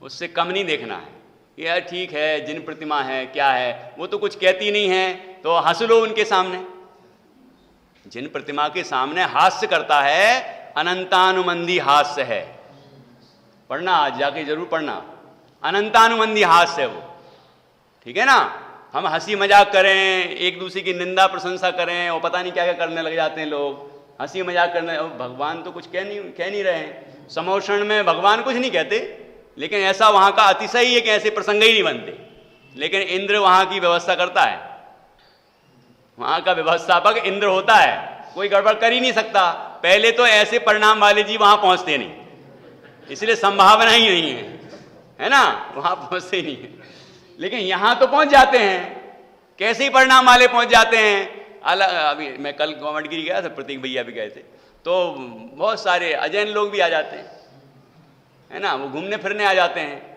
उससे कम नहीं देखना है। यार ठीक है, जिन प्रतिमा है, क्या है, वो तो कुछ कहती नहीं है, तो हंस लो उनके सामने। जिन प्रतिमा के सामने हास्य करता है, अनंतानुमंदी हास्य है। पढ़ना, आज जाके जरूर पढ़ना, अनंतानुमंदी हास्य है वो, ठीक है ना। हम हंसी मजाक करें, एक दूसरे की निंदा प्रशंसा करें, और पता नहीं क्या क्या करने लग जाते हैं लोग, हंसी मजाक करने। भगवान तो कुछ कह नहीं रहे हैं। समोषण में भगवान कुछ नहीं कहते, लेकिन ऐसा वहां का अतिशय ही है कि ऐसे प्रसंग ही नहीं बनते। लेकिन इंद्र वहां की व्यवस्था करता है, वहां का व्यवस्थापक इंद्र होता है, कोई गड़बड़ कर ही नहीं सकता। पहले तो ऐसे परिणाम वाले जी वहां पहुंचते नहीं, इसलिए संभावना ही नहीं है ना, वहां पहुंचते ही नहीं है। लेकिन यहां तो पहुंच जाते हैं, कैसे ही परिणाम वाले पहुंच जाते हैं। अभी मैं कल गवर्नमेंटगिरी गया था, प्रतीक भैया भी गए थे, तो बहुत सारे अजैन लोग भी आ जाते हैं, है ना, वो घूमने फिरने आ जाते हैं।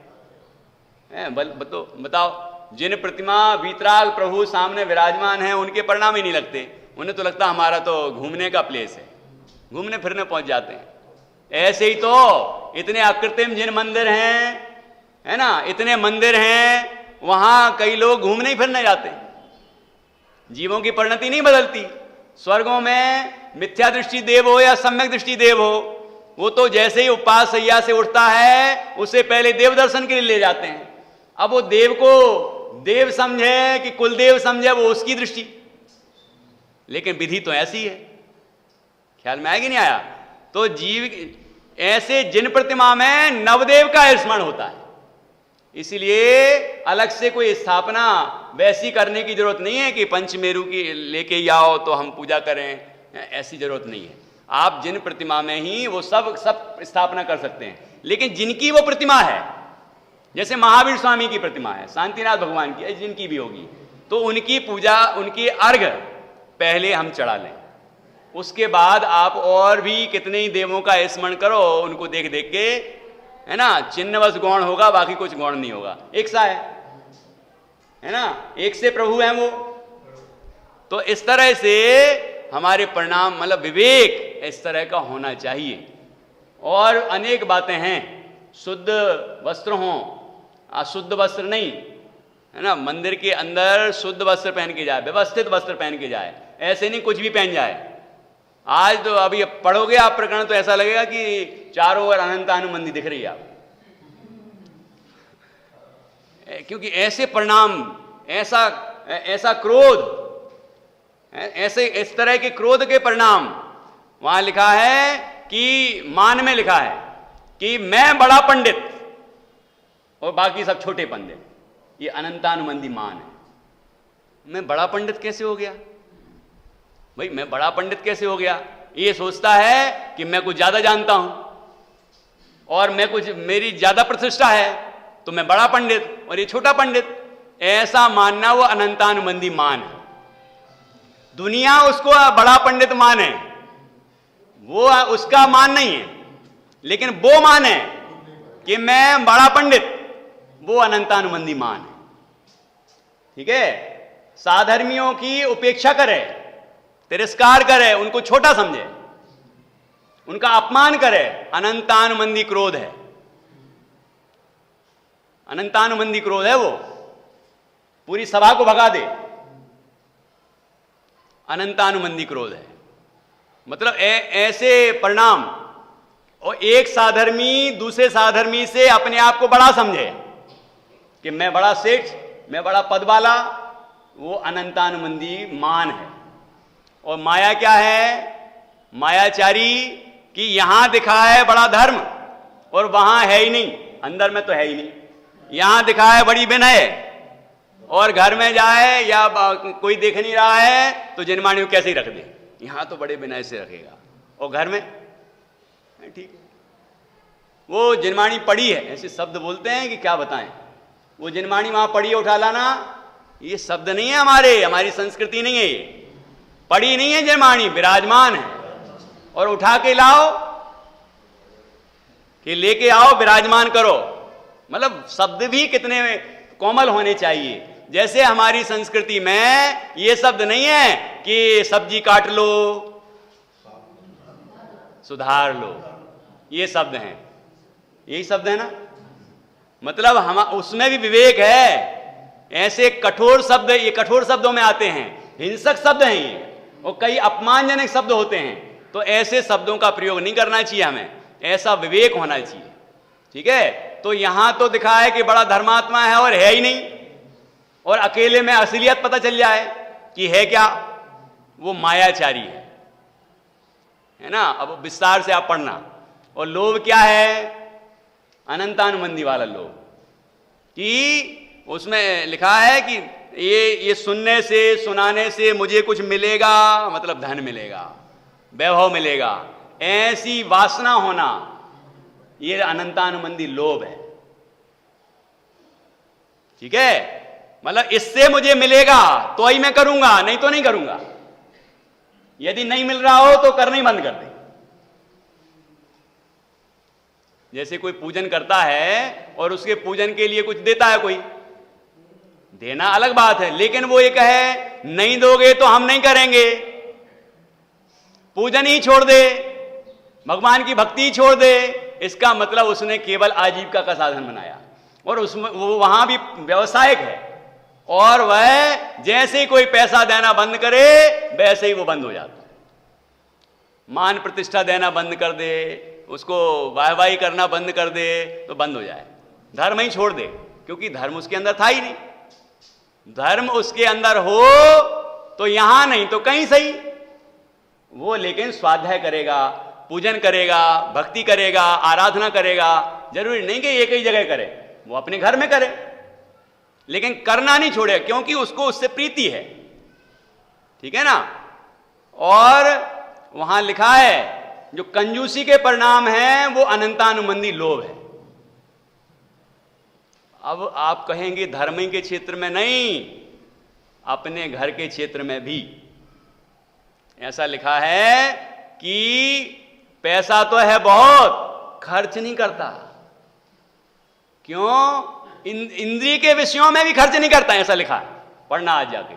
बताओ, जिन प्रतिमा वीतराग प्रभु सामने विराजमान है उनके परिणाम ही नहीं लगते, उन्हें तो लगता हमारा तो घूमने का प्लेस है, घूमने फिरने पहुंच जाते हैं। ऐसे ही तो इतने अकृत्रिम जिन मंदिर हैं, है ना, इतने मंदिर हैं, वहां कई लोग घूमने ही फिरने जाते हैं। जीवों की परिणति नहीं बदलती। स्वर्गों में मिथ्या दृष्टि देव हो या सम्यक दृष्टि देव हो, वो तो जैसे ही उपवास सैया से उठता है उससे पहले देव दर्शन के लिए ले जाते हैं। अब वो देव को देव समझे कि कुलदेव समझे, वो उसकी दृष्टि, लेकिन विधि तो ऐसी है। ख्याल में आया कि नहीं आया? तो जीव ऐसे जिन प्रतिमा में नवदेव का स्मरण होता है, इसलिए अलग से कोई स्थापना वैसी करने की जरूरत नहीं है कि पंचमेरु की लेके ही आओ तो हम पूजा करें, ऐसी जरूरत नहीं है। आप जिन प्रतिमा में ही वो सब स्थापना कर सकते हैं। लेकिन जिनकी वो प्रतिमा है, जैसे महावीर स्वामी की प्रतिमा है, शांतिनाथ भगवान की, जिनकी भी होगी, तो उनकी पूजा, उनकी अर्घ पहले हम चढ़ा लें। उसके बाद आप और भी कितने ही देवों का स्मरण करो, उनको देख देख के, है ना। चिन्हवश गौण होगा, बाकी कुछ गौण नहीं होगा, एक सा है ना, एक से प्रभु हैं वो। तो इस तरह से हमारे परिणाम, मतलब विवेक इस तरह का होना चाहिए। और अनेक बातें हैं, शुद्ध वस्त्र हों, अशुद्ध वस्त्र नहीं, है ना। मंदिर के अंदर शुद्ध वस्त्र पहन के जाए, व्यवस्थित वस्त्र पहन के जाए, ऐसे नहीं कुछ भी पहन जाए। आज तो अभी पढ़ोगे आप प्रकरण तो ऐसा लगेगा कि चारों ओर अनंतानुमंदी दिख रही है आप, क्योंकि ऐसे परिणाम, ऐसा क्रोध, ऐसे इस तरह के क्रोध के परिणाम वहां लिखा है कि मान में लिखा है कि मैं बड़ा पंडित और बाकी सब छोटे पंडित। ये अनंतानुमंदी मान है। मैं बड़ा पंडित कैसे हो गया? भाई मैं बड़ा पंडित कैसे हो गया? ये सोचता है कि मैं कुछ ज्यादा जानता हूं और मेरी ज्यादा प्रतिष्ठा है तो मैं बड़ा पंडित और ये छोटा पंडित। ऐसा मानना वो अनंतानुबंधी मान है। दुनिया उसको बड़ा पंडित माने, वो उसका मान नहीं है, लेकिन वो माने कि मैं बड़ा पंडित, वो अनंतानुबंधी मान है। ठीक है? साधर्मियों की उपेक्षा करे, तिरस्कार करे, उनको छोटा समझे, उनका अपमान करे, अनंतानुबंधी क्रोध है। अनंतानुबंधी क्रोध है, वो पूरी सभा को भगा दे। अनंतानुबंधी क्रोध है, मतलब ऐसे परिणाम। और एक साधर्मी दूसरे साधर्मी से अपने आप को बड़ा समझे कि मैं बड़ा सेठ, मैं बड़ा पद वाला, वो अनंतानुबंधी मान है। और माया क्या है? मायाचारी कि यहां दिखा है बड़ा धर्म और वहां है ही नहीं, अंदर में तो है ही नहीं। यहां दिखा है बड़ी विनय और घर में जाए या कोई देख नहीं रहा है तो जिनवाणी को कैसे ही रख दे, यहां तो बड़े विनय से रखेगा और घर में ठीक है। वो जिनवाणी पड़ी है, ऐसे शब्द बोलते हैं कि क्या बताएं। वो जिनवाणी वहां पड़ी है, उठा लाना, ये शब्द नहीं है हमारी संस्कृति नहीं है। ये पड़ी नहीं है जिनवाणी, विराजमान है। और उठा के लाओ कि लेके आओ, विराजमान करो। मतलब शब्द भी कितने कोमल होने चाहिए। जैसे हमारी संस्कृति में ये शब्द नहीं है कि सब्जी काट लो, सुधार लो, ये शब्द हैं, यही शब्द है ना। मतलब हम उसमें भी विवेक है। ऐसे कठोर शब्द, ये कठोर शब्दों में आते हैं, हिंसक शब्द हैं ये, और कई अपमानजनक शब्द होते हैं। तो ऐसे शब्दों का प्रयोग नहीं करना चाहिए, हमें ऐसा विवेक होना चाहिए। ठीक है? तो यहां तो दिखा है कि बड़ा धर्मात्मा है और है ही नहीं, और अकेले में असलियत पता चल जाए कि है क्या, वो मायाचारी है ना। अब विस्तार से आप पढ़ना। और लोभ क्या है? अनंतानुबंधी वाला लोभ, कि उसमें लिखा है कि ये सुनने से, सुनाने से मुझे कुछ मिलेगा, मतलब धन मिलेगा, वैभव मिलेगा, ऐसी वासना होना, ये अनंतानुबंधी लोभ है। ठीक है? मतलब इससे मुझे मिलेगा तो ही मैं करूंगा, नहीं तो नहीं करूंगा। यदि नहीं मिल रहा हो तो करना ही बंद कर दे। जैसे कोई पूजन करता है और उसके पूजन के लिए कुछ देता है कोई, देना अलग बात है, लेकिन वो ये कहे नहीं दोगे तो हम नहीं करेंगे, पूजन ही छोड़ दे, भगवान की भक्ति ही छोड़ दे, इसका मतलब उसने केवल आजीविका का साधन बनाया। और उसमें वो वहां भी व्यवसायिक है, और वह जैसे ही कोई पैसा देना बंद करे वैसे ही वो बंद हो जाता है। मान प्रतिष्ठा देना बंद कर दे, उसको वाहवाही करना बंद कर दे तो बंद हो जाए, धर्म ही छोड़ दे, क्योंकि धर्म उसके अंदर था ही नहीं। धर्म उसके अंदर हो तो यहां नहीं तो कहीं सही वो, लेकिन स्वाध्याय करेगा, पूजन करेगा, भक्ति करेगा, आराधना करेगा। जरूरी नहीं कि एक ही जगह करे, वो अपने घर में करे, लेकिन करना नहीं छोड़े, क्योंकि उसको उससे प्रीति है। ठीक है ना। और वहां लिखा है जो कंजूसी के परिणाम हैं वो अनंतानुबंधी लोभ है। अब आप कहेंगे धर्म के क्षेत्र में नहीं, अपने घर के क्षेत्र में भी ऐसा लिखा है कि पैसा तो है बहुत, खर्च नहीं करता। क्यों? इंद्रिय के विषयों में भी खर्च नहीं करता, ऐसा लिखा है, पढ़ना आज जाके।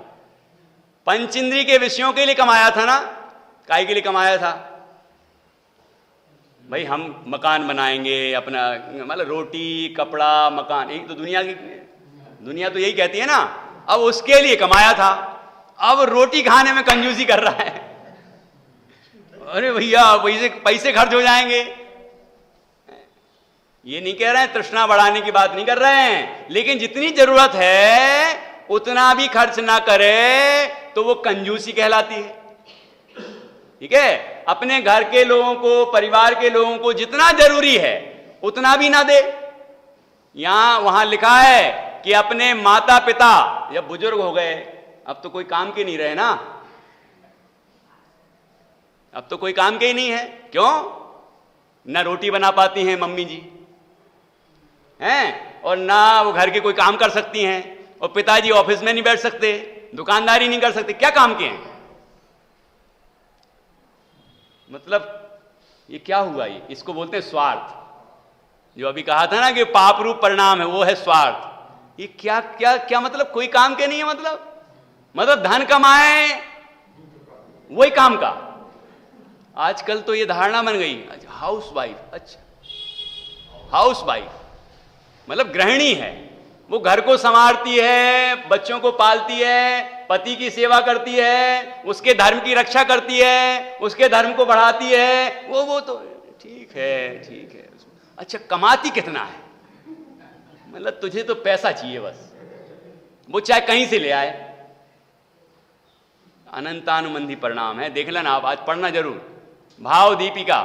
पंच इंद्रिय के विषयों के लिए कमाया था ना, काय के लिए कमाया था? भाई हम मकान बनाएंगे अपना, मतलब रोटी कपड़ा मकान, एक तो दुनिया तो यही कहती है ना। अब उसके लिए कमाया था, अब रोटी खाने में कंजूसी कर रहा है। अरे भैया पैसे खर्च हो जाएंगे। ये नहीं कह रहे हैं, तृष्णा बढ़ाने की बात नहीं कर रहे हैं, लेकिन जितनी जरूरत है उतना भी खर्च ना करे तो वो कंजूसी कहलाती है। ठीक है? अपने घर के लोगों को, परिवार के लोगों को जितना जरूरी है उतना भी ना दे। यहां वहां लिखा है कि अपने माता पिता जब बुजुर्ग हो गए, अब तो कोई काम के नहीं रहे ना, अब तो कोई काम के ही नहीं है। क्यों? ना रोटी बना पाती हैं मम्मी जी हैं, और ना वो घर के कोई काम कर सकती हैं, और पिताजी ऑफिस में नहीं बैठ सकते, दुकानदारी नहीं कर सकते, क्या काम के हैं? मतलब ये क्या हुआ? ये इसको बोलते हैं स्वार्थ। जो अभी कहा था ना कि पाप रूप परिणाम है, वो है स्वार्थ। ये क्या क्या क्या मतलब? कोई काम के नहीं है, मतलब धन कमाए वही काम का। आजकल तो ये धारणा बन गई, हाउस वाइफ, अच्छा हाउस वाइफ मतलब गृहिणी है, वो घर को संवारती है, बच्चों को पालती है, पति की सेवा करती है, उसके धर्म की रक्षा करती है, उसके धर्म को बढ़ाती है, वो तो ठीक है। अच्छा कमाती कितना है? मतलब तुझे तो पैसा चाहिए बस, वो चाहे कहीं से ले आए। अनंतानुबंधी परिणाम है, देख लेना आप, आज पढ़ना जरूर। भाव दीपिका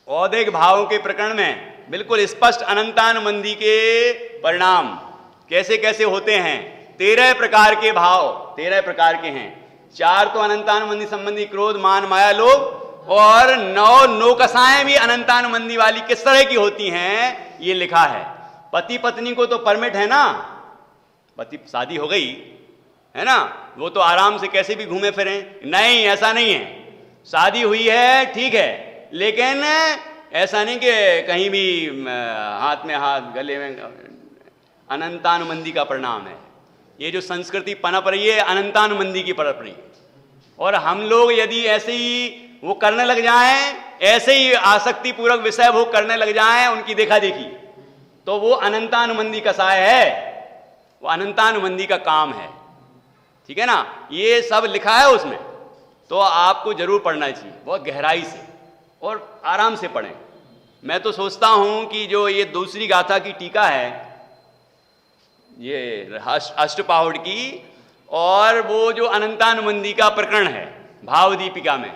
औदिक भावों के प्रकरण में बिल्कुल स्पष्ट अनंतानुबंधी के परिणाम कैसे कैसे होते हैं। 13 प्रकार के भाव, 13 प्रकार के हैं। 4 तो अनंतानुबंधी संबंधी, क्रोध, मान, माया, लोभ, और 9 नौकसाएं भी अनंतानुबंधी वाली किस तरह की होती हैं ये लिखा है। पति पत्नी को तो परमिट है ना, पति शादी हो गई है ना, वो तो आराम से कैसे भी घूमे फिरें। नहीं, ऐसा नहीं है। शादी हुई है ठीक है, लेकिन ऐसा नहीं कि कहीं भी हाथ में हाथ, गले में। अनंतानुबंधी का परिणाम है। ये जो संस्कृति पनप रही है अनंतानुबंधी की पनप रही है। और हम लोग यदि ऐसे ही वो करने लग जाएं, ऐसे ही आसक्ति पूर्वक विषय भोग करने लग जाएं, उनकी देखा देखी, तो वो अनंतानुबंधी कसाय है, वो अनंतानुबंधी का काम है। ठीक है ना, ये सब लिखा है उसमें, तो आपको जरूर पढ़ना चाहिए, बहुत गहराई से और आराम से पढ़ें। मैं तो सोचता हूं कि जो ये दूसरी गाथा की टीका है, ये अष्टपाहुड़ की, और वो जो अनंतानुबंधी का प्रकरण है भाव दीपिका में,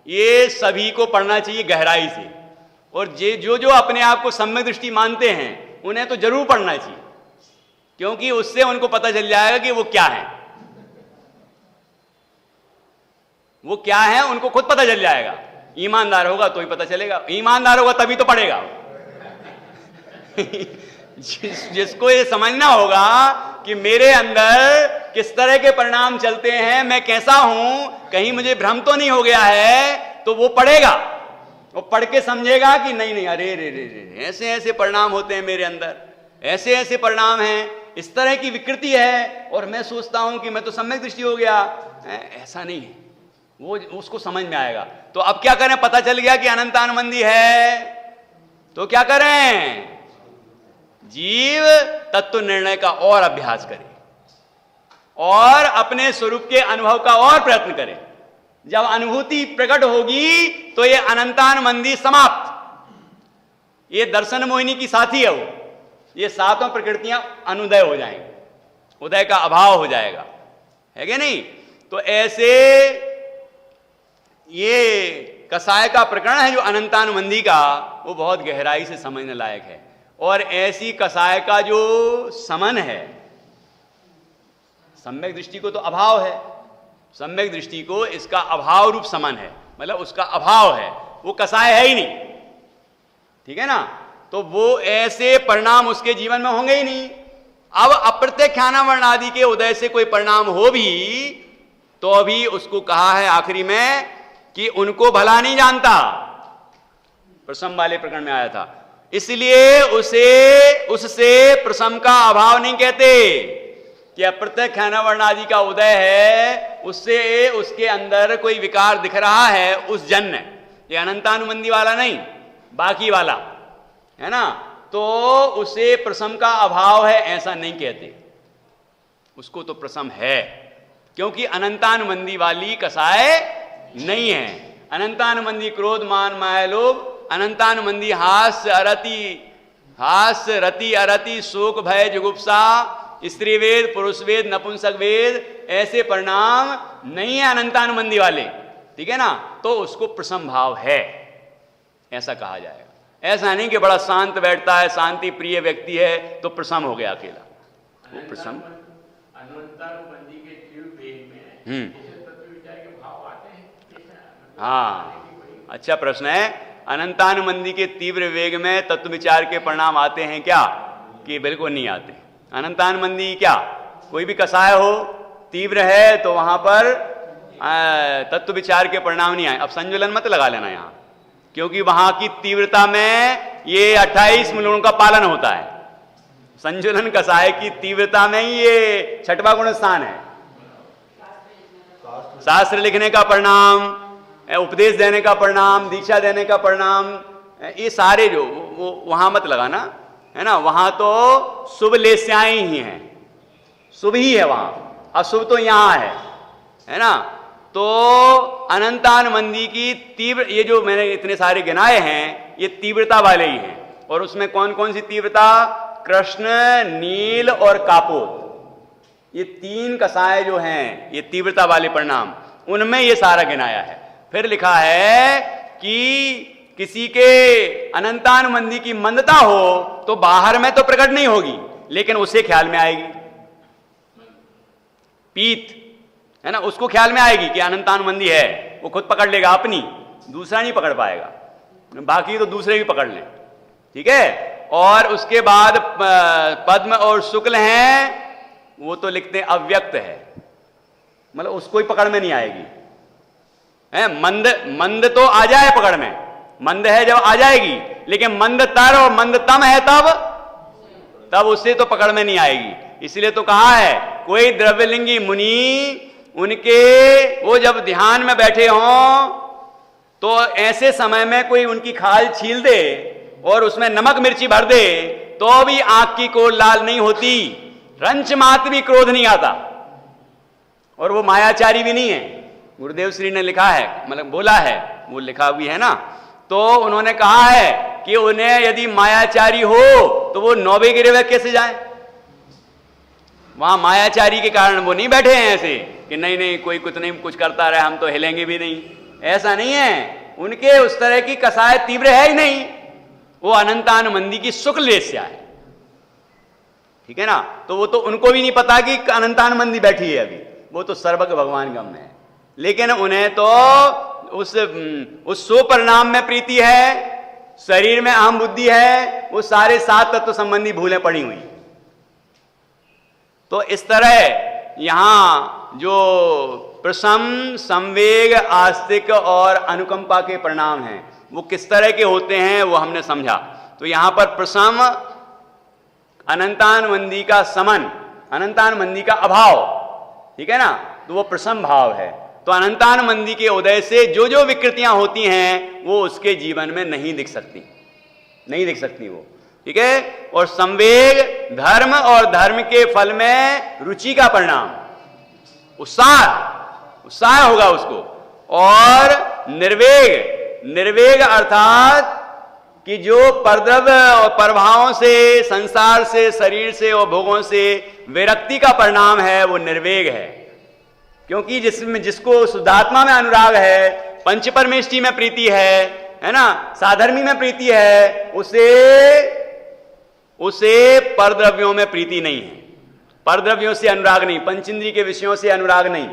ये सभी को पढ़ना चाहिए गहराई से। और जो अपने आप को सम्यक दृष्टि मानते हैं उन्हें तो जरूर पढ़ना चाहिए, क्योंकि उससे उनको पता चल जाएगा कि वो क्या है, वो क्या है उनको खुद पता चल जाएगा। ईमानदार होगा तो ही पता चलेगा, ईमानदार होगा तभी तो पढ़ेगा। जिसको ये समझना होगा कि मेरे अंदर किस तरह के परिणाम चलते हैं, मैं कैसा हूं, कहीं मुझे भ्रम तो नहीं हो गया है, तो वो पढ़ेगा। वो पढ़ के समझेगा कि नहीं, अरे रे ऐसे ऐसे परिणाम होते हैं मेरे अंदर, ऐसे ऐसे परिणाम हैं, इस तरह की विकृति है, और मैं सोचता हूं कि मैं तो सम्यक दृष्टि हो गया। ऐसा नहीं है, वो उसको समझ में आएगा। तो अब क्या करें? पता चल गया कि अनंतानुबंधी है, तो क्या करें? जीव तत्व निर्णय का और अभ्यास करें और अपने स्वरूप के अनुभव का और प्रयत्न करें। जब अनुभूति प्रकट होगी तो ये अनंतानुबंधी समाप्त। ये दर्शन मोहिनी की साथी है, वो ये सातों प्रकृतियां अनुदय हो जाएंगी, उदय का अभाव हो जाएगा, है कि नहीं? तो ऐसे ये कसाय का प्रकरण है जो अनंतानुबंधी का, वो बहुत गहराई से समझने लायक है। और ऐसी कसाय का जो समन है, सम्यक दृष्टि को तो अभाव है, सम्यक दृष्टि को इसका अभाव रूप समन है, मतलब उसका अभाव है, वो कसाय है ही नहीं। ठीक है ना? तो वो ऐसे परिणाम उसके जीवन में होंगे ही नहीं। अब अप्रत्यक्षाना वर्ण आदि के उदय से कोई परिणाम हो भी तो अभी उसको कहा है आखिरी में कि उनको भला नहीं जानता, प्रसम वाले प्रकरण में आया था, इसलिए उससे प्रसम का अभाव नहीं कहते। कि अप्रत्यक्ष वर्ण आदि का उदय है, उससे उसके अंदर कोई विकार दिख रहा है उस जन्य, ये अनंतानुबंधी वाला नहीं, बाकी वाला है ना, तो उसे प्रसम का अभाव है ऐसा नहीं कहते, उसको तो प्रसम है, क्योंकि अनंतानुबंधी वाली कसाय नहीं है। अनंतानुबंधी क्रोध, मान, माया, लोभ, अनंतानुबंधी हास्य रति अरति, शोक, भय, जुगुप्सा, स्त्री वेद, पुरुष वेद, नपुंसक वेद, ऐसे परिणाम नहीं है अनंतानुबंधी वाले। ठीक है ना? तो उसको प्रसम भाव है ऐसा कहा जाएगा। ऐसा नहीं कि बड़ा शांत बैठता है, शांति प्रिय व्यक्ति है तो प्रसम हो गया अकेला, वो प्रसम। अनंतानुबंधी के जीव वेद में तत्व विचार के भाव आते हैं, हाँ, अच्छा प्रश्न है। अनंतानुमंदी के तीव्र वेग में तत्व विचार के परिणाम आते हैं क्या? कि बिल्कुल नहीं आते। अनंतानुमंदी क्या, कोई भी कसाय हो तीव्र है तो वहां पर तत्व विचार के परिणाम नहीं आए। अब संजुलन मत लगा लेना यहां, क्योंकि वहां की तीव्रता में ये 28 मूलों का पालन होता है। संजुलन कसाय की तीव्रता में ही ये 6वां गुण स्थान है। शास्त्र लिखने का परिणाम, उपदेश देने का परिणाम, दीक्षा देने का परिणाम, ये सारे जो वो वहां मत लगाना, है ना। वहां तो शुभ लेस्याएं ही हैं, शुभ ही है वहां, अशुभ तो यहां है ना। तो अनंतानुमंदी की तीव्र, ये जो मैंने इतने सारे गिनाए हैं ये तीव्रता वाले ही हैं। और उसमें कौन कौन सी तीव्रता? कृष्ण, नील और कापोत, ये 3 कसाय जो हैं ये तीव्रता वाले परिणाम, उनमें ये सारा गिनाया है। फिर लिखा है कि किसी के अनंतानुमंदी की मंदता हो तो बाहर में तो प्रकट नहीं होगी, लेकिन उसे ख्याल में आएगी। पीत है ना, उसको ख्याल में आएगी कि अनंतानुमंदी है, वो खुद पकड़ लेगा अपनी, दूसरा नहीं पकड़ पाएगा, बाकी तो दूसरे भी पकड़ लें, ठीक है। और उसके बाद पद्म और शुक्ल हैं, वो तो लिखते हैं अव्यक्त है, मतलब उसको ही पकड़ में नहीं आएगी। है मंद तो आ जाए पकड़ में, मंद है जब आ जाएगी, लेकिन मंद तर और मंद तम है तब उससे तो पकड़ में नहीं आएगी। इसलिए तो कहा है कोई द्रव्यलिंगी मुनि, उनके वो जब ध्यान में बैठे हों तो ऐसे समय में कोई उनकी खाल छील दे और उसमें नमक मिर्ची भर दे तो भी आंख की कोर लाल नहीं होती, रंच मात्र भी क्रोध नहीं आता, और वो मायाचारी भी नहीं है। गुरुदेव श्री ने लिखा है, मतलब बोला है, वो लिखा भी है ना, तो उन्होंने कहा है कि उन्हें यदि मायाचारी हो तो वो 9वें गिरवे कैसे जाए। वहां मायाचारी के कारण वो नहीं बैठे हैं ऐसे कि नहीं कोई कुछ नहीं, कुछ करता रहे, हम तो हिलेंगे भी नहीं, ऐसा नहीं है। उनके उस तरह की कसाय तीव्र है ही नहीं, वो अनंतानुमंदी की शुक्ल लेस्या है, ठीक है ना। तो वो तो उनको भी नहीं पता कि अनंतानुमंदी बैठी है अभी, वो तो सर्वज्ञ भगवान गम है, लेकिन उन्हें तो उस सो परिणाम में प्रीति है, शरीर में अहम बुद्धि है, वो सारे 7 तत्व संबंधी भूलें पड़ी हुई। तो इस तरह यहां जो प्रशम, संवेग, आस्तिक और अनुकंपा के परिणाम हैं वो किस तरह के होते हैं वो हमने समझा। तो यहां पर प्रशम अनंतानुमंदी का समन, अनंतानुमंदी का अभाव, ठीक है ना, तो वो प्रशम भाव है। तो अनंतानुमंदी के उदय से जो जो विकृतियां होती हैं वो उसके जीवन में नहीं दिख सकती वो, ठीक है। और संवेग धर्म और धर्म के फल में रुचि का परिणाम, उत्साह होगा उसको। और निर्वेग अर्थात कि जो परद्रव्य और प्रभावों से, संसार से, शरीर से और भोगों से विरक्ति का परिणाम है वो निर्वेग है। क्योंकि जिसको शुद्धात्मा में अनुराग है, पंच परमेष्टि में प्रीति है ना, साधर्मी में प्रीति है, उसे परद्रव्यों में प्रीति नहीं है, परद्रव्यों से अनुराग नहीं, पंचेंद्रिय के विषयों से अनुराग नहीं,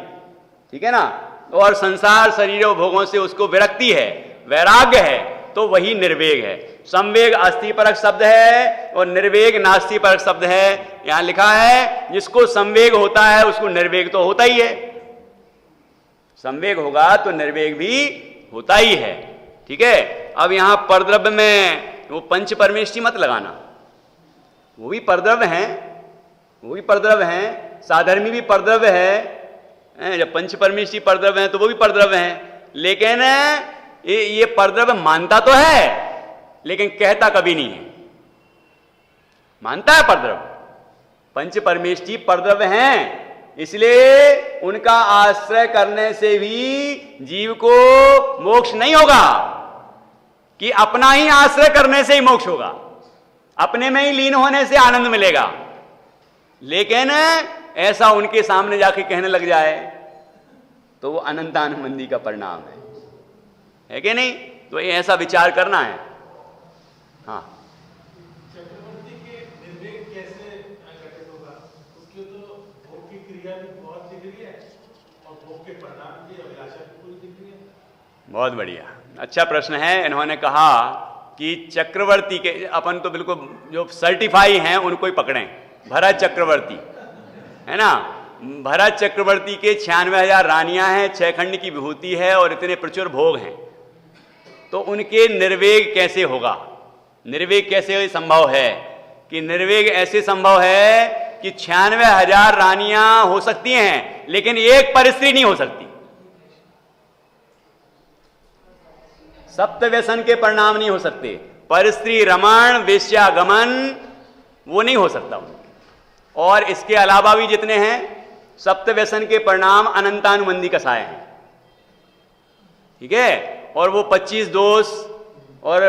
ठीक है ना। और संसार, शरीर और भोगों से उसको विरक्ति है, वैराग्य है, तो वही निर्वेग है। संवेग अस्थिपरक शब्द है और निर्वेग नास्तिपरक शब्द है। यहां लिखा है जिसको संवेग होता है उसको निर्वेग तो होता ही है, संवेग होगा तो निर्वेग भी होता ही है, ठीक है। अब यहां परद्रव्य में वो पंच परमेष्टि मत लगाना, वो भी परद्रव्य हैं, साधर्मी भी परद्रव्य है, जब पंच परमेष्टि परद्रव्य हैं तो वो भी परद्रव्य हैं, लेकिन ये परद्रव्य मानता तो है लेकिन कहता कभी नहीं है। मानता है परद्रव्य, पंच परमेष्टि परद्रव्य हैं, इसलिए उनका आश्रय करने से भी जीव को मोक्ष नहीं होगा कि अपना ही आश्रय करने से ही मोक्ष होगा, अपने में ही लीन होने से आनंद मिलेगा। लेकिन ऐसा उनके सामने जाके कहने लग जाए तो वो अनंतानुमंदी का परिणाम है कि नहीं। तो ये ऐसा विचार करना है। हाँ, चक्रवर्ती के निर्वेग कैसे घटित होगा? उसके तो भोग की क्रिया भी बहुत दिख रही है और भोग के परिणाम की अभिलाषा भी पूरी दिख रही है। बहुत बढ़िया, अच्छा प्रश्न है। इन्होंने कहा कि चक्रवर्ती के, अपन तो बिल्कुल जो सर्टिफाई हैं उनको ही पकड़ें, भरत चक्रवर्ती है ना। भरत चक्रवर्ती के 96,000 रानियां हैं, 6 खंड की विभूति है और इतने प्रचुर भोग हैं, तो उनके निर्वेग कैसे होगा? निर्वेग कैसे संभव है? कि निर्वेग ऐसे संभव है कि 96,000 रानियां हो सकती हैं लेकिन एक परस्त्री नहीं हो सकती। सप्त व्यसन के परिणाम नहीं हो सकते, परस्त्री रमण वेश्यागमन वो नहीं हो सकता। और इसके अलावा भी जितने हैं सप्त व्यसन के परिणाम अनंतानुबंधी कसाय हैं, ठीक है। और वो 25 दोष और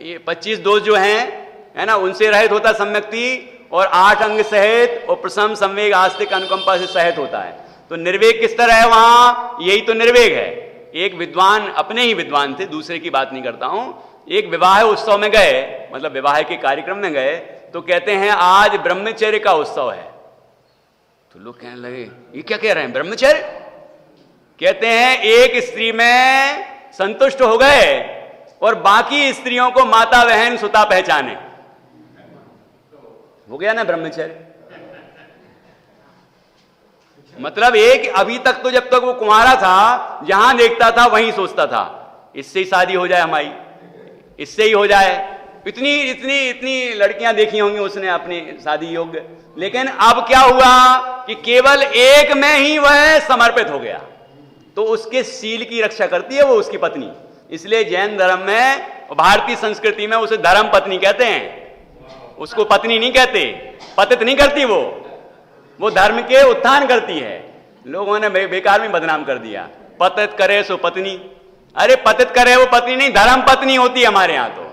ये 25 दोष जो हैं है ना, उनसे रहित होता सम्यक्ति, और 8 अंग सहित और प्रसम संवेग आस्तिक अनुकंपा से सहित होता है। तो निर्वेग किस तरह है वहां? यही तो निर्वेग है। एक विद्वान, अपने ही विद्वान थे, दूसरे की बात नहीं करता हूं, एक विवाह उत्सव में गए, मतलब विवाह के कार्यक्रम में गए, तो कहते हैं आज ब्रह्मचर्य का उत्सव है। तो लोग कहने लगे ये क्या कह रहे हैं, ब्रह्मचर्य? कहते हैं एक स्त्री में संतुष्ट हो गए और बाकी स्त्रियों को माता बहन सुता पहचाने, हो गया ना ब्रह्मचर्य। मतलब एक, अभी तक तो जब तक वो कुंवारा था, जहां देखता था वहीं सोचता था इससे ही शादी हो जाए हमारी, इससे ही हो जाए। इतनी इतनी इतनी लड़कियां देखी होंगी उसने अपनी शादी योग्य, लेकिन अब क्या हुआ कि केवल एक में ही वह समर्पित हो गया। तो उसके शील की रक्षा करती है वो उसकी पत्नी। इसलिए जैन धर्म में, भारतीय संस्कृति में उसे धर्म पत्नी कहते हैं, उसको पत्नी नहीं कहते, पतित नहीं करती वो धर्म के उत्थान करती है। लोगों ने बेकार में बदनाम कर दिया, पतित करे सो पत्नी। अरे पतित करे वो पत्नी नहीं, धर्म पत्नी होती है हमारे यहाँ। तो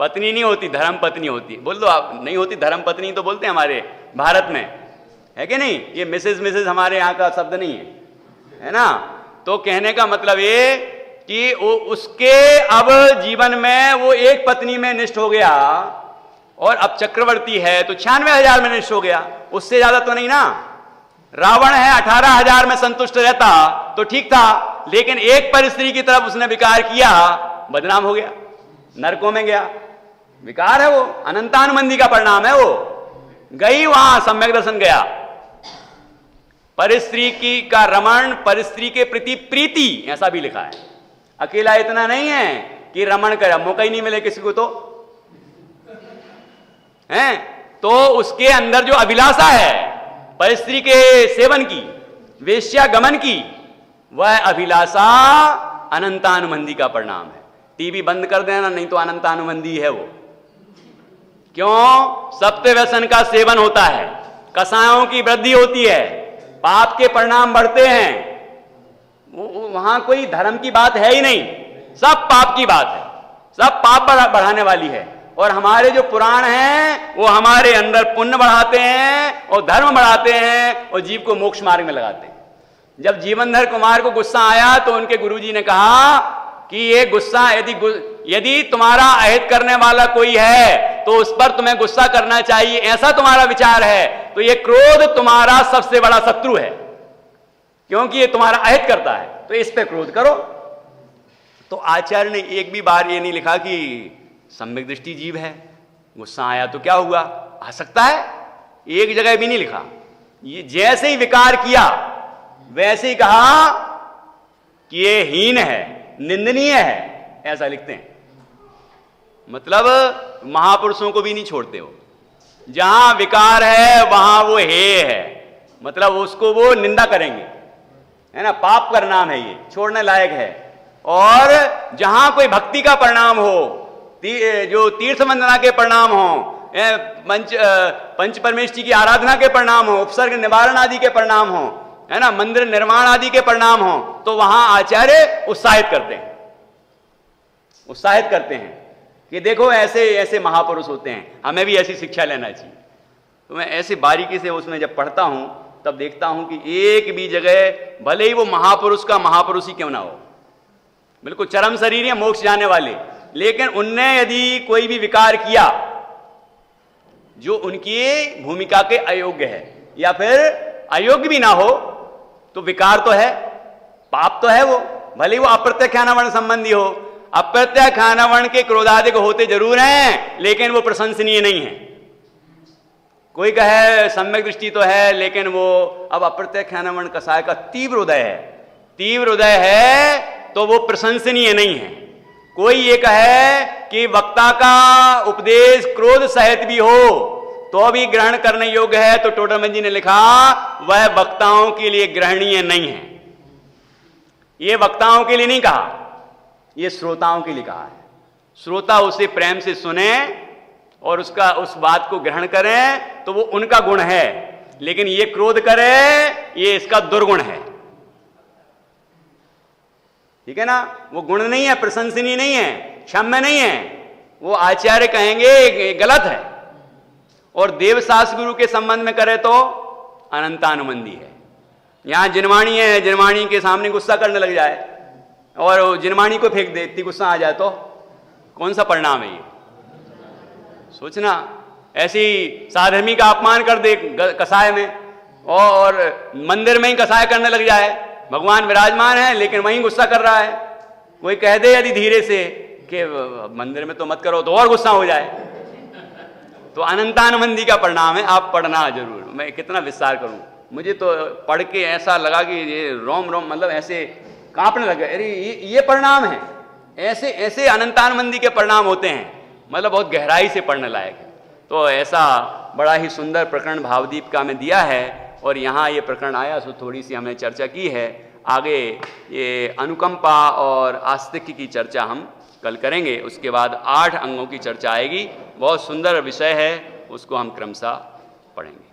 पत्नी नहीं होती, धर्म पत्नी होती। बोल दो आप, नहीं होती धर्म पत्नी तो बोलते हैं हमारे भारत में, है कि नहीं? ये मिसेज हमारे यहाँ का शब्द नहीं है ना। तो कहने का मतलब ये कि उसके अब जीवन में वो एक पत्नी में निष्ठ हो गया, और अब चक्रवर्ती है तो 96,000 में निष्ठ हो गया, उससे ज्यादा तो नहीं ना। रावण है 18,000 में संतुष्ट रहता तो ठीक था, लेकिन एक पर स्त्री की तरफ उसने विकार किया, बदनाम हो गया, नरकों में गया। विकार है वो, अनंतानुबंधी का परिणाम है वो। गई वहां सम्यक दर्शन गया। परिस्त्री की का रमण, परिस्त्री के प्रति प्रीति, ऐसा भी लिखा है। अकेला इतना नहीं है कि रमण करे, मौका ही नहीं मिले किसी को तो है, तो उसके अंदर जो अभिलाषा है परिस्त्री के सेवन की, वेश्यागमन की, वह अभिलाषा अनंतानुबंधी का परिणाम है। टीवी बंद कर देना, नहीं तो अनंतानुबंधी है वो। क्यों? सप्त व्यसन का सेवन होता है, कसायों की वृद्धि होती है, पाप के परिणाम बढ़ते हैं। वहां कोई धर्म की बात है ही नहीं, सब पाप की बात है, सब पाप बढ़ाने वाली है। और हमारे जो पुराण हैं वो हमारे अंदर पुण्य बढ़ाते हैं और धर्म बढ़ाते हैं और जीव को मोक्ष मार्ग में लगाते हैं। जब जीवनधर कुमार को गुस्सा आया तो उनके गुरुजी ने कहा कि ये गुस्सा, यदि तुम्हारा अहित करने वाला कोई है तो उस पर तुम्हें गुस्सा करना चाहिए, ऐसा तुम्हारा विचार है, तो ये क्रोध तुम्हारा सबसे बड़ा शत्रु है, क्योंकि ये तुम्हारा अहित करता है, तो इस पे क्रोध करो। तो आचार्य ने एक भी बार ये नहीं लिखा कि सम्यक दृष्टि जीव है, गुस्सा आया तो क्या हुआ, आ सकता है, एक जगह भी नहीं लिखा। ये जैसे ही विकार किया वैसे ही कहा कि ये हीन है, निंदनीय है, ऐसा लिखते हैं। मतलब महापुरुषों को भी नहीं छोड़ते हो, जहां विकार है वहां वो हे है, मतलब उसको वो निंदा करेंगे, है ना, पाप का नाम है, ये छोड़ने लायक है। और जहां कोई भक्ति का परिणाम हो, जो तीर्थ वंदना के परिणाम हो, पंच परमेश्वरी की आराधना के परिणाम हो, उपसर्ग निवारण आदि के परिणाम हो, है ना, मंदिर निर्माण आदि के परिणाम हो, तो वहां आचार्य उत्साहित करते हैं कि देखो ऐसे ऐसे महापुरुष होते हैं, हमें भी ऐसी शिक्षा लेना चाहिए। तो मैं ऐसे बारीकी से उसमें जब पढ़ता हूं तब देखता हूं कि एक भी जगह, भले ही वो महापुरुष का महापुरुष ही क्यों ना हो, बिल्कुल चरम शरीर है, मोक्ष जाने वाले, लेकिन उनने यदि कोई भी विकार किया जो उनकी भूमिका के अयोग्य है, या फिर अयोग्य भी ना हो, तो विकार तो है, पाप तो है वो, भले ही वो अप्रत्यक्षानावरण संबंधी हो। अप्रत्यक्षानावरण के क्रोधादिक होते जरूर हैं, लेकिन वो प्रशंसनीय नहीं है। कोई कहे सम्यक दृष्टि तो है, लेकिन वो अब अप्रत्यक्षानावरण कसाय का तीव्र उदय है, तीव्र उदय है, तो वो प्रशंसनीय नहीं है। कोई ये कहे कि वक्ता का उपदेश क्रोध सहित भी हो तो भी ग्रहण करने योग्य है, तो टोडरमल जी ने लिखा वह वक्ताओं के लिए ग्रहणीय नहीं है। ये वक्ताओं के लिए नहीं कहा, ये श्रोताओं के लिए कहा है। श्रोता उसे प्रेम से सुने और उसका उस बात को ग्रहण करें तो वो उनका गुण है, लेकिन ये क्रोध करे ये इसका दुर्गुण है। ठीक है ना, वो गुण नहीं है, प्रशंसनीय नहीं है, क्षम्य नहीं है, वो आचार्य कहेंगे गलत है। और देवशास्त्र गुरु के संबंध में करे तो अनंतानुबंधी है। यहां जिनवाणी है, जिनवाणी के सामने गुस्सा करने लग जाए और जिनवाणी को फेंक दे, इतनी गुस्सा आ जाए तो कौन सा परिणाम है ये? सोचना। ऐसी साधर्मी का अपमान कर दे कसाय में, और मंदिर में ही कसाय करने लग जाए, भगवान विराजमान है लेकिन वहीं गुस्सा कर रहा है। कोई कह दे यदि धीरे से कि मंदिर में तो मत करो, तो और गुस्सा हो जाए, तो अनंतानुबंधी का परिणाम है। आप पढ़ना जरूर। मैं कितना विस्तार करूं, मुझे तो पढ़ के ऐसा लगा कि ये रोम रोम मतलब ऐसे कांपने लगे। अरे ये परिणाम है, ऐसे ऐसे अनंतानुबंधी के परिणाम होते हैं, मतलब बहुत गहराई से पढ़ने लायक है। तो ऐसा बड़ा ही सुंदर प्रकरण भावदीप का में दिया है, और यहाँ ये प्रकरण आया सो थोड़ी सी हमने चर्चा की है। आगे ये अनुकंपा और आस्तिक्य की चर्चा हम कल करेंगे। उसके बाद 8 अंगों की चर्चा आएगी। बहुत सुंदर विषय है, उसको हम क्रमशः पढ़ेंगे।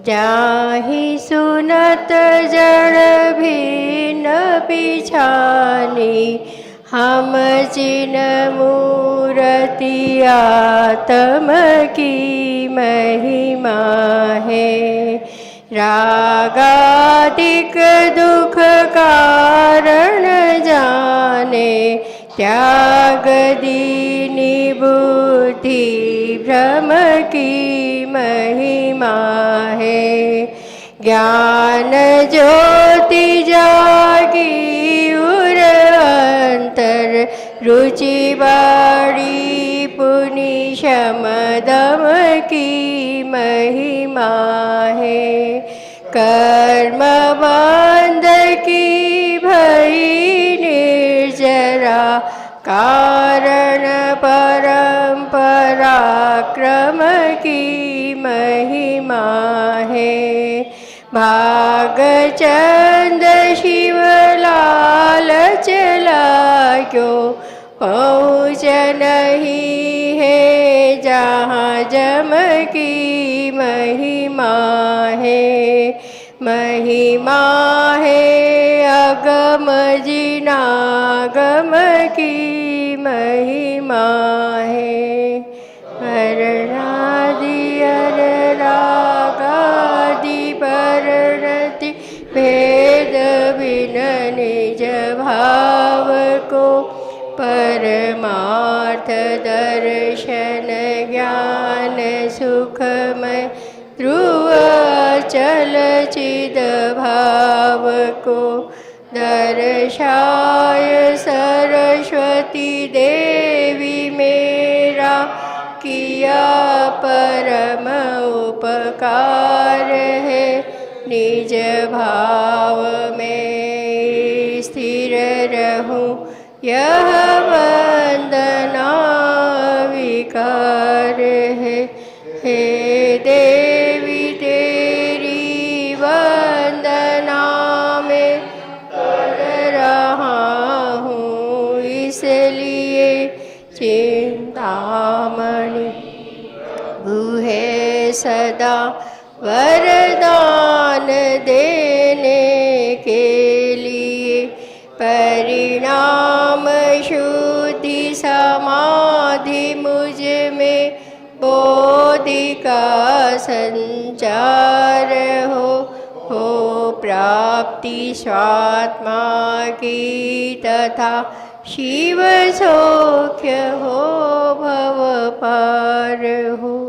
जाहि सुनत जड़ भिन्न पिछानी, हम जिन मूरति आत्म की महिमा है। रागादिक दुख कारण जाने, त्याग दीनी बुद्धि भ्रम की महिमा है। ज्ञान ज्योति जागी उर अंतर, रुचि बाड़ी पुनि शम दम की महिमा है। कर्म बंध की भई निर्जरा, कारण परंपरा क्रम की महिमा है। भागचंद शिवलाल चला क्यों, पहुँच नहीं है जहाँ जम की महिमा है। महिमा है अगम जिनागम की महिमा है। हरणादि रागादि परिणति, भेद बिन निज भाव को, परमार्थ दर्शन ज्ञान सुखमय, ध्रुव चल चिद भाव को। दर्शाय सरस्वती देवी मेरा, किया परम उपकार है। निज भाव में स्थिर रहूं, यह वंदना विकार है। हे देवी तेरी वंदना में कर रहा हूँ, इसलिए चिंतामणि बुहे सदा वरदान देने के लिए। परिणाम शुद्धि समाधि मुझ में, बोधि का संचार हो प्राप्त प्राप्ति स्वात्मा की तथा शिव सौख्य हो भव पार हो।